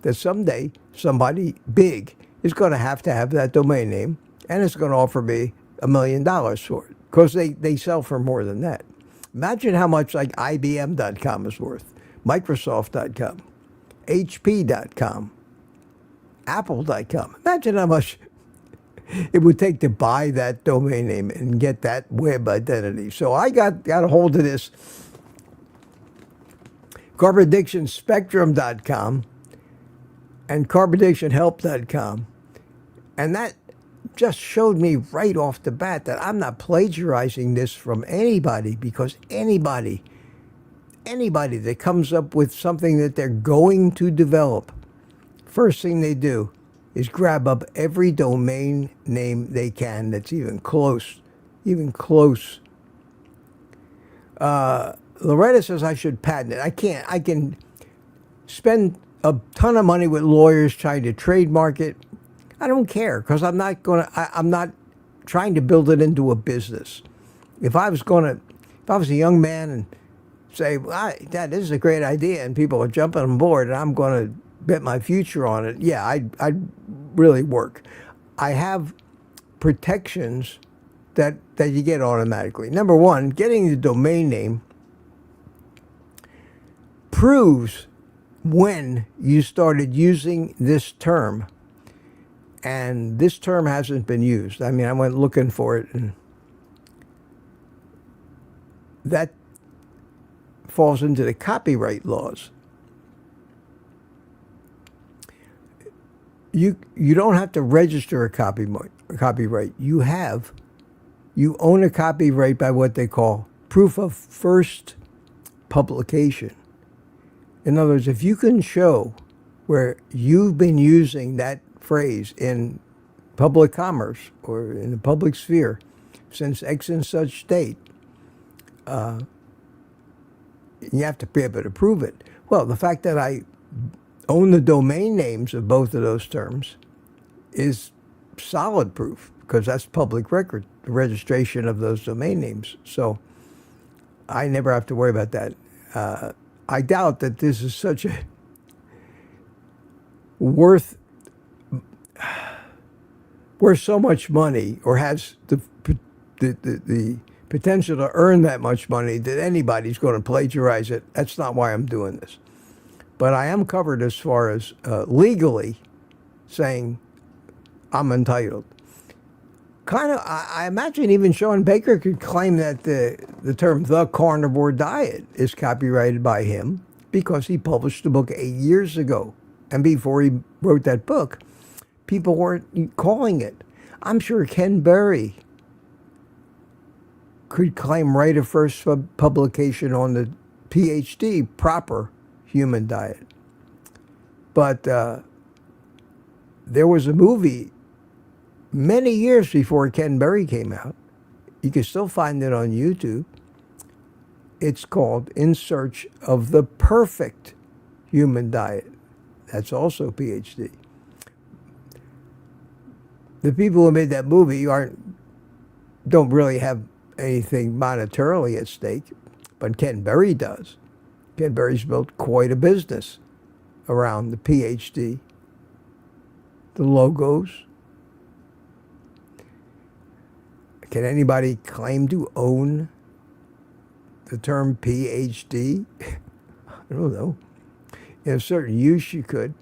that someday somebody big is going to have that domain name, and it's going to offer me $1 million for it, because they sell for more than that. Imagine how much like IBM.com is worth, Microsoft.com, HP.com, Apple.com. Imagine how much it would take to buy that domain name and get that web identity. So I got a hold of this CarbonAddictionSpectrum.com and CarbonAddictionHelp.com, and that just showed me right off the bat that I'm not plagiarizing this from anybody, because anybody that comes up with something that they're going to develop, first thing they do is grab up every domain name they can that's even close. Loretta says I should patent it. I can't. I can spend a ton of money with lawyers trying to trademark it. I don't care, because I'm not trying to build it into a business. If I was a young man and say, Dad, this is a great idea, and people are jumping on board, and I'm going to bet my future on it, yeah, I'd really work. I have protections that you get automatically. Number one, getting the domain name proves when you started using this term. And this term hasn't been used. I mean, I went looking for it, and that falls into the copyright laws. You don't have to register a copyright. You own a copyright by what they call proof of first publication. In other words, if you can show where you've been using that phrase in public commerce or in the public sphere since X and such date, you have to be able to prove it. Well, the fact that I own the domain names of both of those terms is solid proof, because that's public record, the registration of those domain names. So I never have to worry about that. I doubt that this is such a worth so much money, or has the potential to earn that much money, that anybody's going to plagiarize it. That's not why I'm doing this. But I am covered as far as legally saying I'm entitled. Kind of, I imagine even Sean Baker could claim that the term "the carnivore diet" is copyrighted by him, because he published the book 8 years ago. And before he wrote that book, people weren't calling it. I'm sure Ken Berry could claim right of first publication on the PhD, proper human diet. But there was a movie many years before Ken Berry came out. You can still find it on YouTube. It's called In Search of the Perfect Human Diet. That's also PhD. The people who made that movie don't really have anything monetarily at stake, but Ken Berry does. Ken Berry's built quite a business around the PhD, the logos. Can anybody claim to own the term PhD? I don't know. In a certain use you could,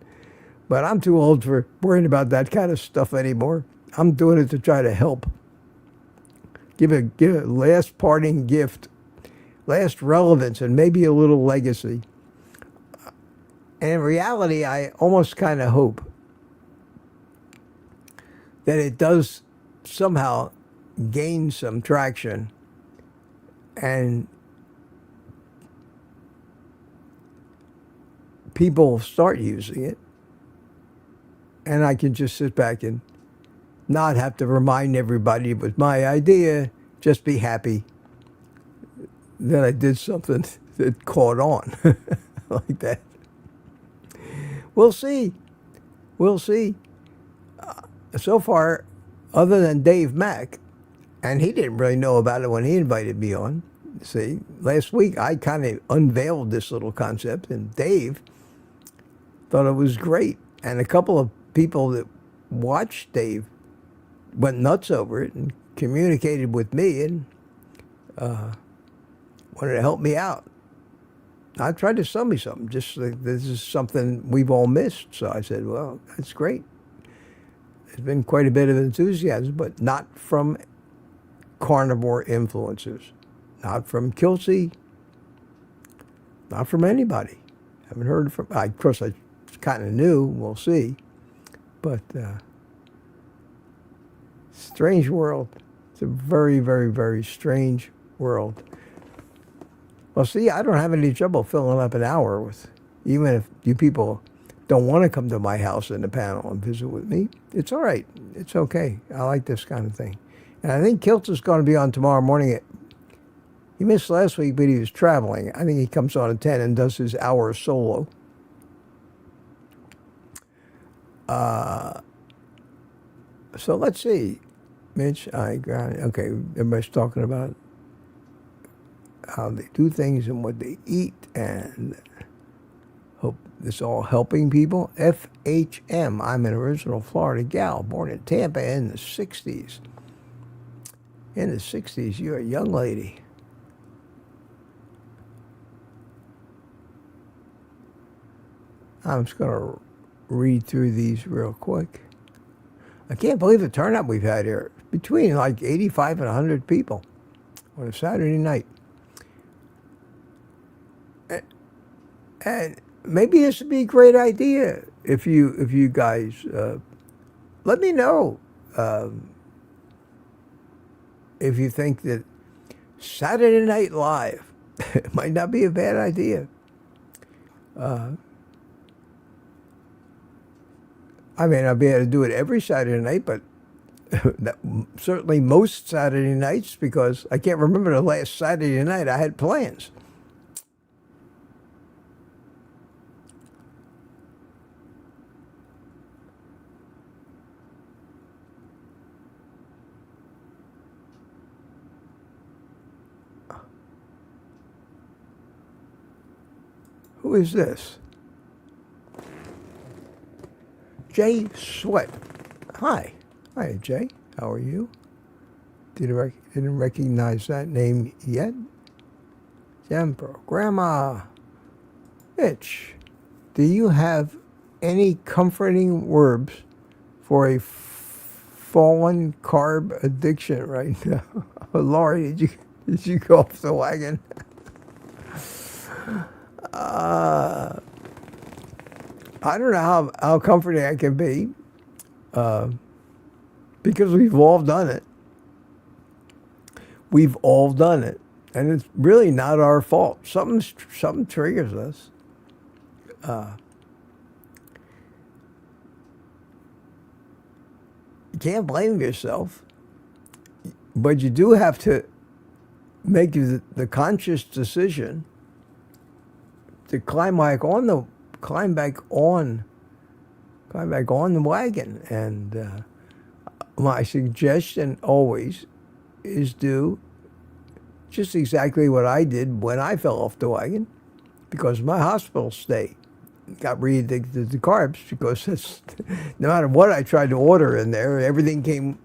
but I'm too old for worrying about that kind of stuff anymore. I'm doing it to try to help. Give a last parting gift, last relevance, and maybe a little legacy. And in reality, I almost kind of hope that it does somehow gain some traction and people start using it, and I can just sit back and not have to remind everybody it was my idea, just be happy that I did something that caught on like that. We'll see. We'll see. So far, other than Dave Mack, and he didn't really know about it when he invited me on. See, last week I kind of unveiled this little concept, and Dave thought it was great. And a couple of people that watched Dave went nuts over it and communicated with me and wanted to help me out. I tried to sell me something, just like this is something we've all missed. So I said, well, that's great. There's been quite a bit of enthusiasm, but not from carnivore influencers, not from Kelsey, not from anybody. Haven't heard from, of course, I kind of knew, we'll see. But strange world. It's a very, very, very strange world. Well, see, I don't have any trouble filling up an hour with, even if you people don't want to come to my house in the panel and visit with me. It's all right. It's okay. I like this kind of thing. And I think Kilt is going to be on tomorrow morning. He missed last week, but he was traveling. I think he comes on at 10 and does his hour solo. So let's see. Mitch, okay, everybody's talking about how they do things and what they eat, and hope this is all helping people. FHM, I'm an original Florida gal, born in Tampa in the 60s. In the 60s, you're a young lady. I'm just going to read through these real quick. I can't believe the turnout we've had here. Between like 85 and 100 people on a Saturday night. And maybe this would be a great idea if you guys let me know if you think that Saturday Night Live might not be a bad idea. I may not be able to do it every Saturday night, but certainly most Saturday nights, because I can't remember the last Saturday night I had plans. Who is this? Jay Sweat. Hi. Hi, Jay. How are you? Didn't recognize that name yet. Jemper. Grandma. Mitch, do you have any comforting words for a fallen carb addiction right now? Laurie, did you go off the wagon? I don't know how comforting I can be, because we've all done it. We've all done it, and it's really not our fault. Something triggers us. You can't blame yourself, but you do have to make the conscious decision to climb back on the wagon. And my suggestion always is do just exactly what I did when I fell off the wagon, because of my hospital stay. Got re-addicted to carbs, because that's, no matter what I tried to order in there, everything came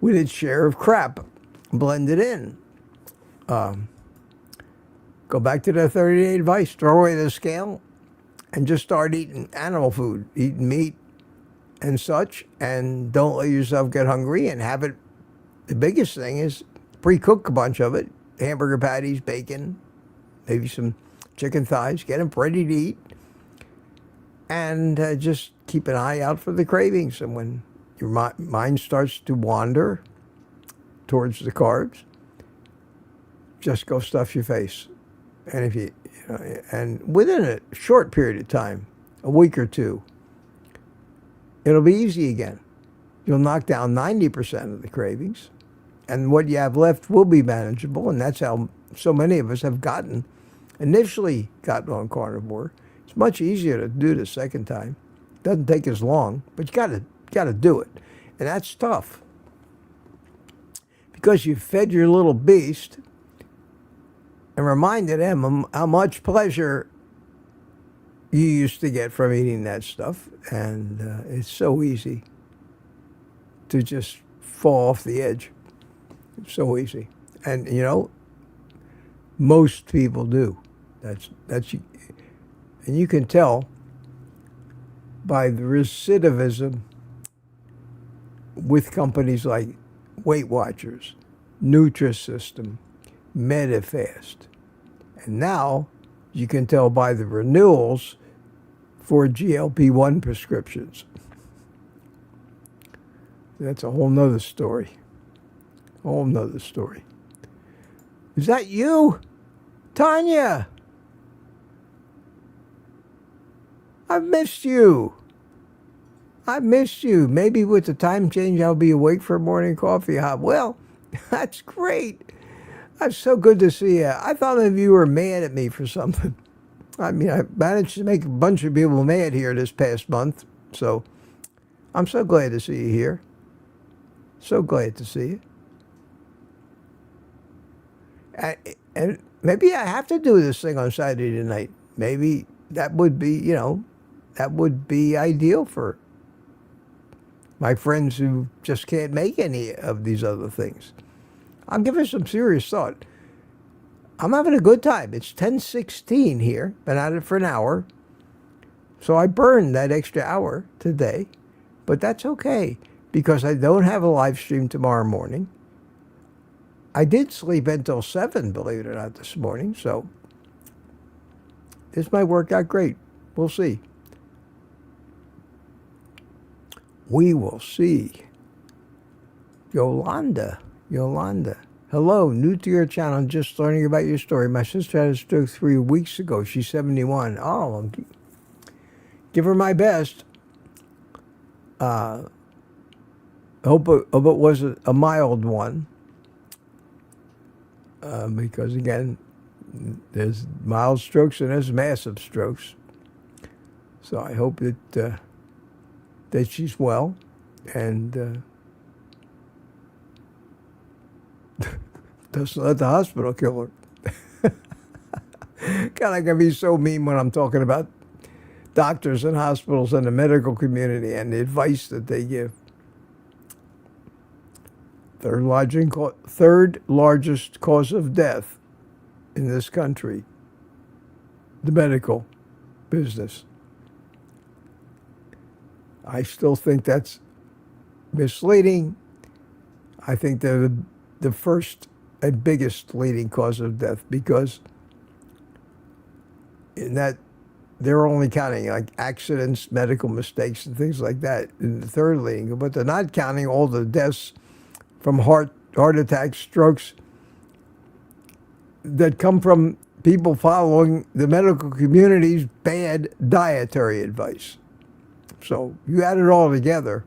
with its share of crap blended in. Go back to the 30-day advice, throw away the scale, and just start eating animal food, eating meat, and such, and don't let yourself get hungry, and have it. The biggest thing is pre-cook a bunch of it, hamburger patties, bacon, maybe some chicken thighs, get them ready to eat, and just keep an eye out for the cravings. And when your mind starts to wander towards the carbs, just go stuff your face. And if you know, and within a short period of time, a week or two, it'll be easy again. You'll knock down 90% of the cravings, and what you have left will be manageable. And that's how so many of us have initially gotten on carnivore. It's much easier to do the second time. Doesn't take as long, but you gotta do it, and that's tough because you fed your little beast and reminded him how much pleasure you used to get from eating that stuff, and it's so easy to just fall off the edge. It's so easy, and you know, most people do. That's and you can tell by the recidivism with companies like Weight Watchers, Nutrisystem, Medifast. And now you can tell by the renewals for GLP-1 prescriptions. That's a whole nother story. A whole nother story. Is that you? Tanya? I've missed you. I missed you. Maybe with the time change, I'll be awake for morning coffee. Well, that's great. That's so good to see you. I thought maybe you were mad at me for something. I mean, I managed to make a bunch of people mad here this past month. So I'm so glad to see you here. So glad to see you. And maybe I have to do this thing on Saturday night. Maybe that would be, you know, that would be ideal for my friends who just can't make any of these other things. I'm giving some serious thought. I'm having a good time. It's 10:16 here. Been at it for an hour. So I burned that extra hour today. But that's okay, because I don't have a live stream tomorrow morning. I did sleep until 7, believe it or not, this morning. So this might work out great. We'll see. We will see. Yolanda. Hello, new to your channel, just learning about your story. My sister had a stroke 3 weeks ago. She's 71. Oh, I'll give her my best. Hope it was a mild one. Because again, there's mild strokes and there's massive strokes. So I hope that she's well, and doesn't let the hospital kill her. God, I can be so mean when I'm talking about doctors and hospitals and the medical community and the advice that they give. Third largest cause of death in this country, the medical business. I still think that's misleading. I think they're the first and biggest leading cause of death, because in that they're only counting like accidents, medical mistakes, and things like that in the third leading, but they're not counting all the deaths from heart attacks, strokes that come from people following the medical community's bad dietary advice. So you add it all together,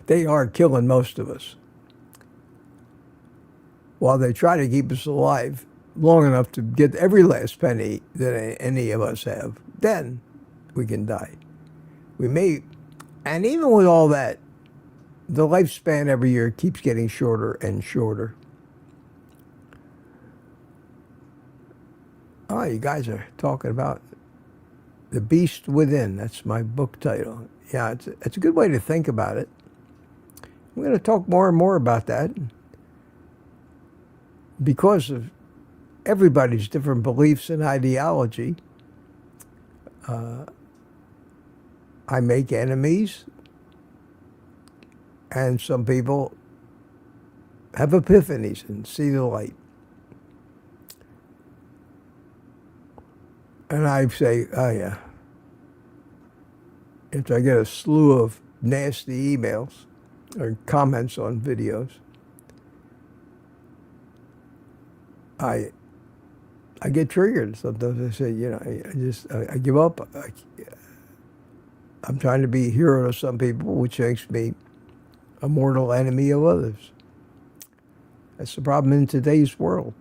they are killing most of us, while they try to keep us alive long enough to get every last penny that any of us have. Then we can die. We may, and even with all that, the lifespan every year keeps getting shorter and shorter. Oh, you guys are talking about The Beast Within. That's my book title. Yeah, it's a good way to think about it. I'm going to talk more and more about that, because of everybody's different beliefs and ideology. I make enemies, and some people have epiphanies and see the light. And I say, oh yeah. If I get a slew of nasty emails or comments on videos, I get triggered. Sometimes I say, you know, I give up. I'm trying to be a hero to some people, which makes me a mortal enemy of others. That's the problem in today's world.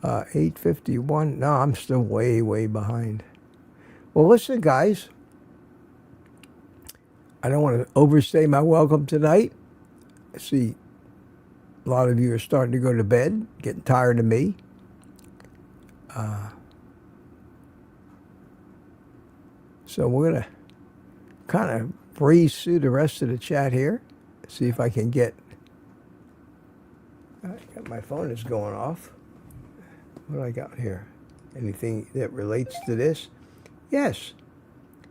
8:51. No, I'm still way, way behind. Well, listen, guys. I don't want to overstay my welcome tonight. I see a lot of you are starting to go to bed, getting tired of me. So we're going to kind of breeze through the rest of the chat here. See if I can get... my phone is going off. What do I got here? Anything that relates to this? Yes.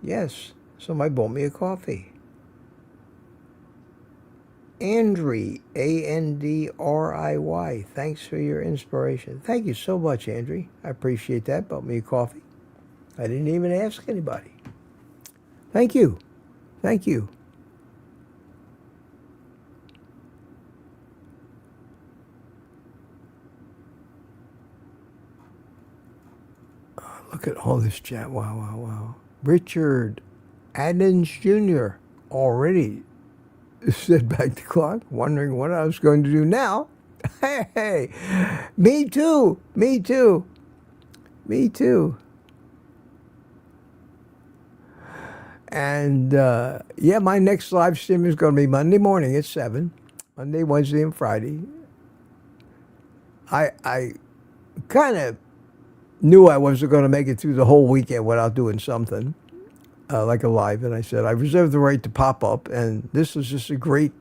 Yes. Somebody bought me a coffee. Andrew, Andriy. Thanks for your inspiration. Thank you so much, Andrew. I appreciate that. Bought me a coffee. I didn't even ask anybody. Thank you. Thank you. Look at all this chat. Wow, wow, wow. Richard Adams Jr. already set back the clock, wondering what I was going to do now. Hey, me too. Me too. Me too. And, yeah, my next live stream is going to be Monday morning at 7. Monday, Wednesday, and Friday. I kind of knew I wasn't going to make it through the whole weekend without doing something like a live, and I said I reserve the right to pop up, and this was a great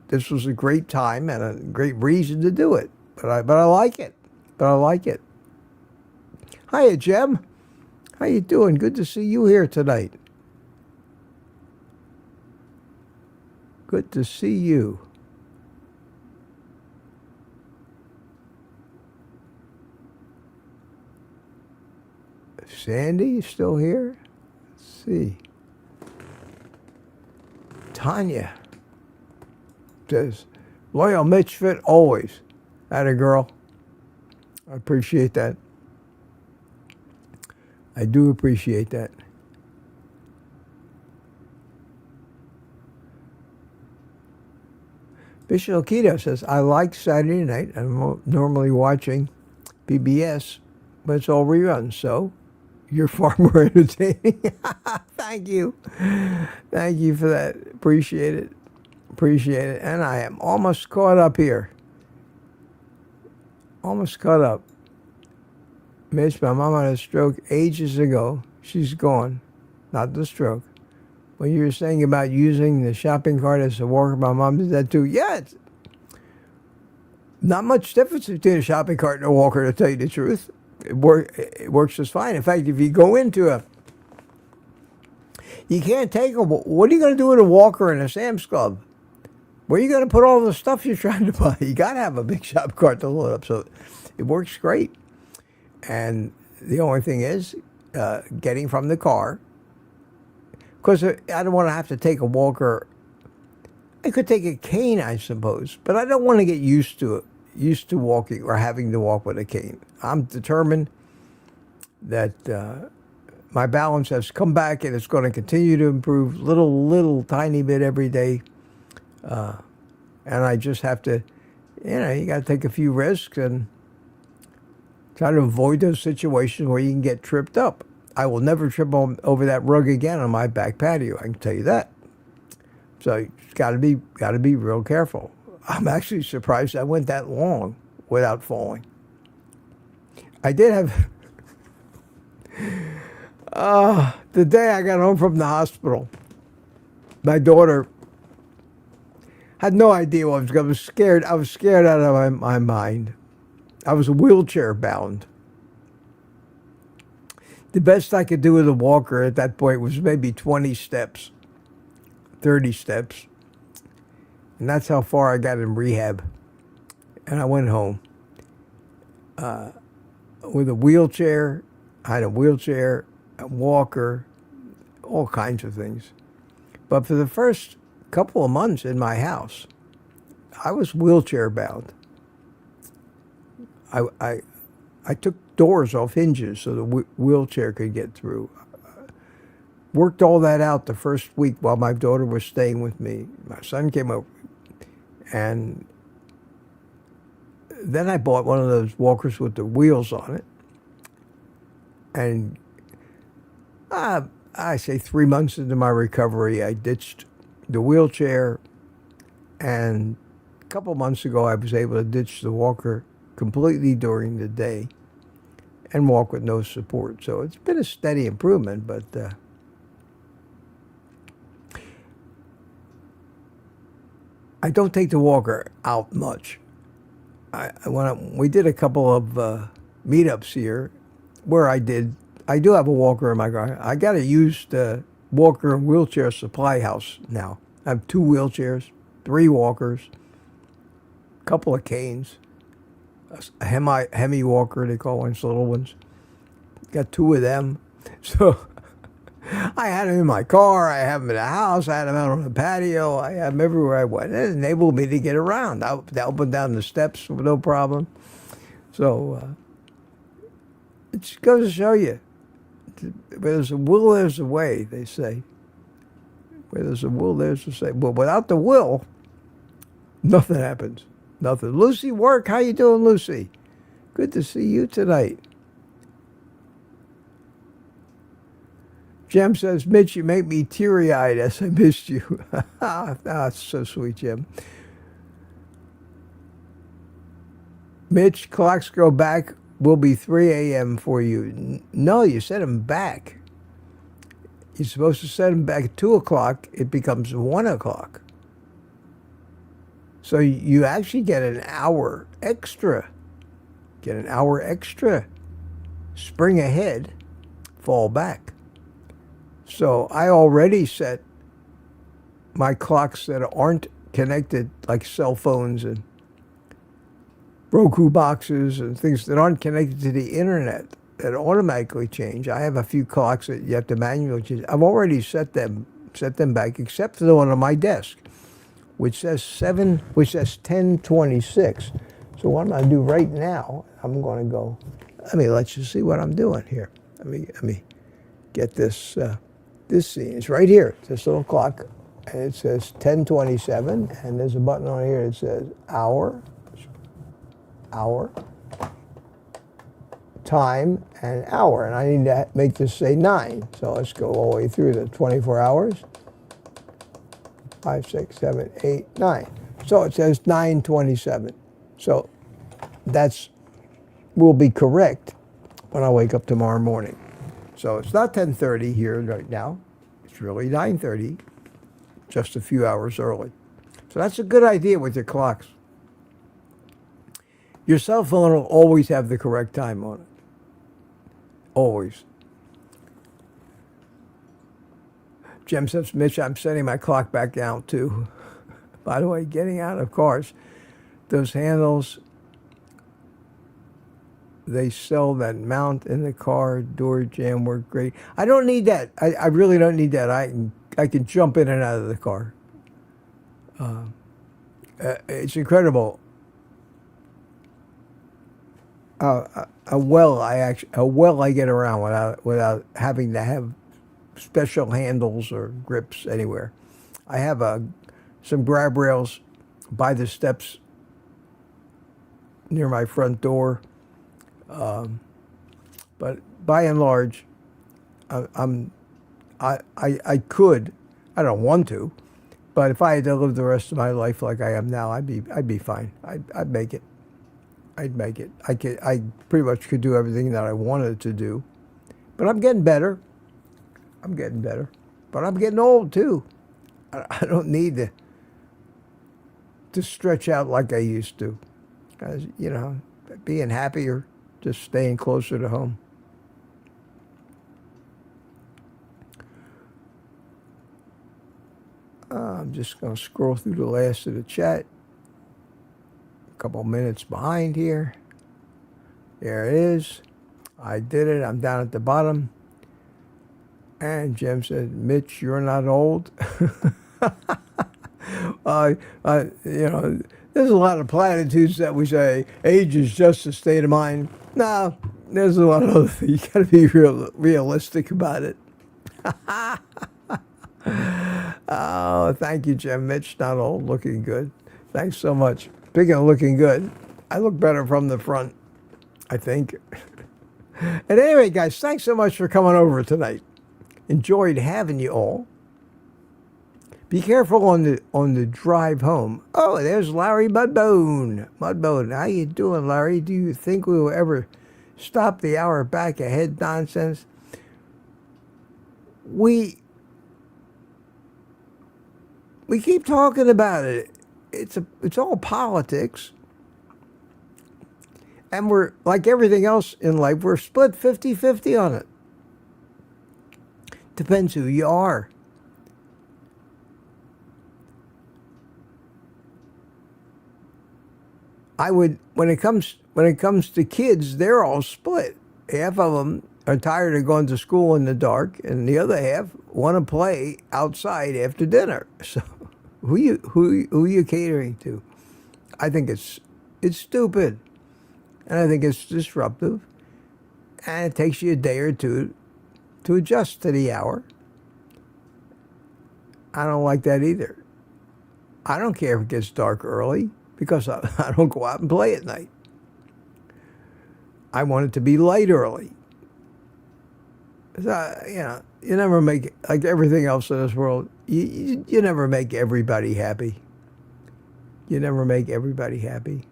time and a great reason to do it. But I like it. But I like it. Hiya, Jem. How you doing? Good to see you here tonight. Good to see you. Sandy, you still here? Let's see. Tanya says, loyal Mitch fit always. Atta girl. I appreciate that. I do appreciate that. Bishop Okito says, I like Saturday night. I'm normally watching PBS, but it's all reruns, so you're far more entertaining. Thank you. Thank you for that. Appreciate it. Appreciate it. And I am almost caught up here. Almost caught up. Mitch, my mom had a stroke ages ago. She's gone. Not the stroke. When you were saying about using the shopping cart as a walker, my mom did that too. Yeah, it's not much difference between a shopping cart and a walker, to tell you the truth. It works just fine. In fact, if you go into you can't take what are you going to do with a walker and a Sam's Club? Where are you going to put all the stuff you're trying to buy? You got to have a big shopping cart to load up. So it works great. And the only thing is getting from the car. Because I don't want to have to take a walker. I could take a cane, I suppose. But I don't want to get used to it. Used to walking or having to walk with a cane. I'm determined that my balance has come back and it's going to continue to improve little tiny bit every day. And I just have to, you got to take a few risks and try to avoid those situations where you can get tripped up. I will never trip over that rug again on my back patio. I can tell you that. So you got to be real careful. I'm actually surprised I went that long without falling. I did have... the day I got home from the hospital, my daughter had no idea what I was going to... I was scared out of my mind. I was wheelchair bound. The best I could do with a walker at that point was maybe 20 steps, 30 steps. And that's how far I got in rehab. And I went home with a wheelchair. I had a wheelchair, a walker, all kinds of things. But for the first couple of months in my house, I was wheelchair bound. I took doors off hinges so the wheelchair could get through. Worked all that out the first week while my daughter was staying with me. My son came over. And then I bought one of those walkers with the wheels on it. And I say 3 months into my recovery, I ditched the wheelchair. And a couple months ago, I was able to ditch the walker completely during the day and walk with no support. So it's been a steady improvement, but I don't take the walker out much. We did a couple of meetups here where I do have a walker in my car. I got a used walker and wheelchair supply house now. I have 2 wheelchairs, 3 walkers, a couple of canes, a Hemi walker, they call ones, little ones. Got 2 of them. So I had them in my car, I have them in the house, I had them out on the patio, I have them everywhere I went. It enabled me to get around, up and down the steps with no problem. So it just goes to show you, where there's a will, there's a way, they say. Where there's a will, there's a way. But without the will, nothing happens. Nothing. Lucy, work. How you doing, Lucy? Good to see you tonight. Jem says, Mitch, you make me teary-eyed as I missed you. That's so sweet, Jim. Mitch, clocks go back. Will be 3 a.m. for you. No, you set them back. You're supposed to set them back at 2 o'clock. It becomes 1 o'clock. So you actually get an hour extra. Get an hour extra. Spring ahead, fall back. So I already set my clocks that aren't connected, like cell phones and Roku boxes and things that aren't connected to the internet, that automatically change. I have a few clocks that you have to manually change. I've already set them back, except for the one on my desk, which says 10:26. So what I'm going to do right now, I'm going to go. Let's just see what I'm doing here. Let me get this. This scene. It's right here. It's this little clock, and it says 10:27, and there's a button on here that says hour, time, and hour. And I need to make this say 9. So let's go all the way through the 24 hours. 5, 6, 7, 8, 9. So it says 9:27. So will be correct when I wake up tomorrow morning. So it's not 10:30 here right now. It's really 9:30, just a few hours early. So that's a good idea with your clocks. Your cell phone will always have the correct time on it. Always. Jem says, Mitch, I'm setting my clock back down too. By the way, getting out of cars, those handles, they sell that mount in the car, door jam work great. I don't need that. I really don't need that. I can jump in and out of the car. It's incredible how well I get around without having to have special handles or grips anywhere. I have some grab rails by the steps near my front door. But by and large, I could. I don't want to, but if I had to live the rest of my life like I am now, I'd be fine. I'd make it. I'd make it. I pretty much could do everything that I wanted to do, but I'm getting better. But I'm getting old too. I don't need to stretch out like I used to, because being happier. Just staying closer to home. I'm just going to scroll through the last of the chat. A couple minutes behind here. There it is. I did it. I'm down at the bottom. And Jim said, Mitch, you're not old. You know, there's a lot of platitudes that we say, age is just a state of mind. No, there's a lot of other things. You got to be realistic about it. Oh, thank you, Jim. Mitch, not old, looking good. Thanks so much. Speaking of looking good, I look better from the front, I think. At any rate, guys, thanks so much for coming over tonight. Enjoyed having you all. Be careful on the drive home. Oh, there's Larry Mudbone. Mudbone, how you doing, Larry? Do you think we will ever stop the hour back ahead nonsense? We keep talking about it. It's all politics. And we're, like everything else in life, we're split 50-50 on it. Depends who you are. I would, when it comes to kids, they're all split. Half of them are tired of going to school in the dark, and the other half want to play outside after dinner. So, who you catering to? I think it's stupid, and I think it's disruptive, and it takes you a day or two to adjust to the hour. I don't like that either. I don't care if it gets dark early, because I don't go out and play at night. I want it to be light early. So, you know, you never make, like everything else in this world, you never make everybody happy. You never make everybody happy.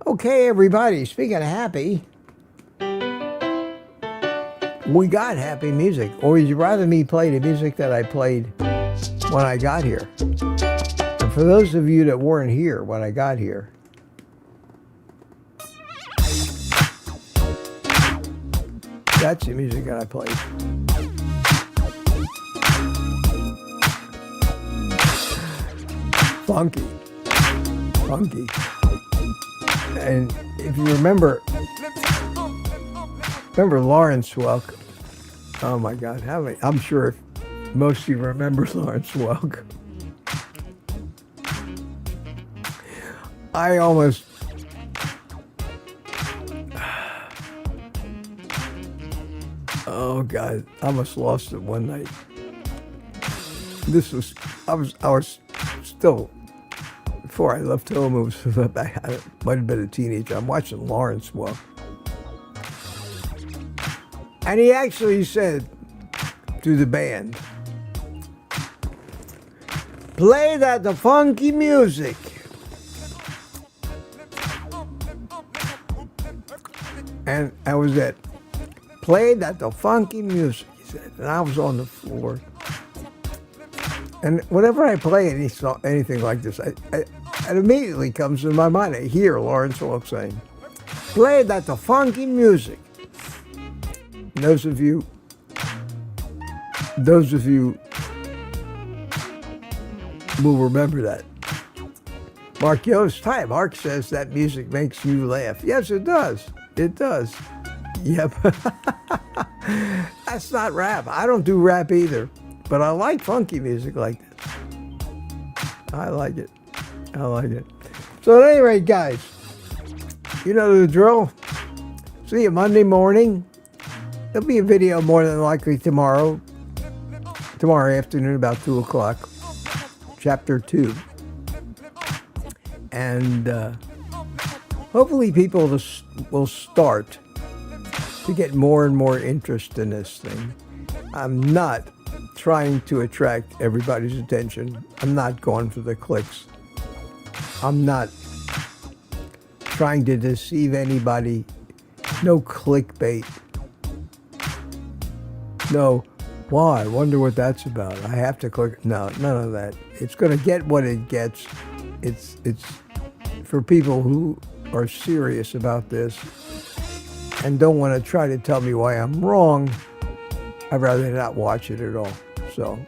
Okay, everybody, speaking of happy, we got happy music. Or would you rather me play the music that I played when I got here? And for those of you that weren't here when I got here, that's the music that I played. Funky. And if you remember Lawrence Welk. Oh my God, I'm sure most of you remember Lawrence Welk. I almost, oh God, I almost lost it one night. I was still, before I left home, I might have been a teenager. I'm watching Lawrence Welk. And he actually said to the band, play the funky music. And that was it. Play the funky music, he said. And I was on the floor. And whenever I play anything like this, it immediately comes to my mind. I hear Lawrence Welk saying, play the funky music. And those of you will remember that. Mark Yost, hi. Mark says that music makes you laugh. Yes, it does. It does. Yep. That's not rap. I don't do rap either. But I like funky music like this. I like it. So at any rate, guys, you know the drill. See you Monday morning. There'll be a video more than likely tomorrow afternoon about 2 o'clock. Chapter 2. And hopefully people will start to get more and more interest in this thing. I'm not trying to attract everybody's attention. I'm not going for the clicks. I'm not trying to deceive anybody. No clickbait. No, why? I wonder what that's about. I have to click. No, none of that. It's going to get what it gets. It's for people who are serious about this and don't want to try to tell me why I'm wrong. I'd rather not watch it at all. So,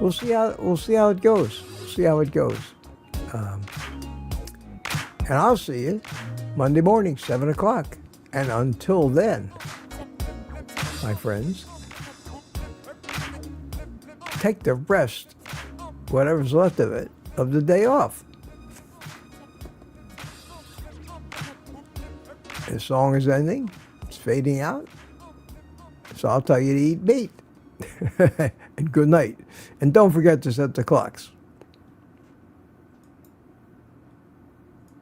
we'll see how it goes. See how it goes. And I'll see you Monday morning, 7 o'clock. And until then, my friends, take the rest, whatever's left of it, of the day off. The song is ending. It's fading out. So I'll tell you to eat meat. And good night. And don't forget to set the clocks.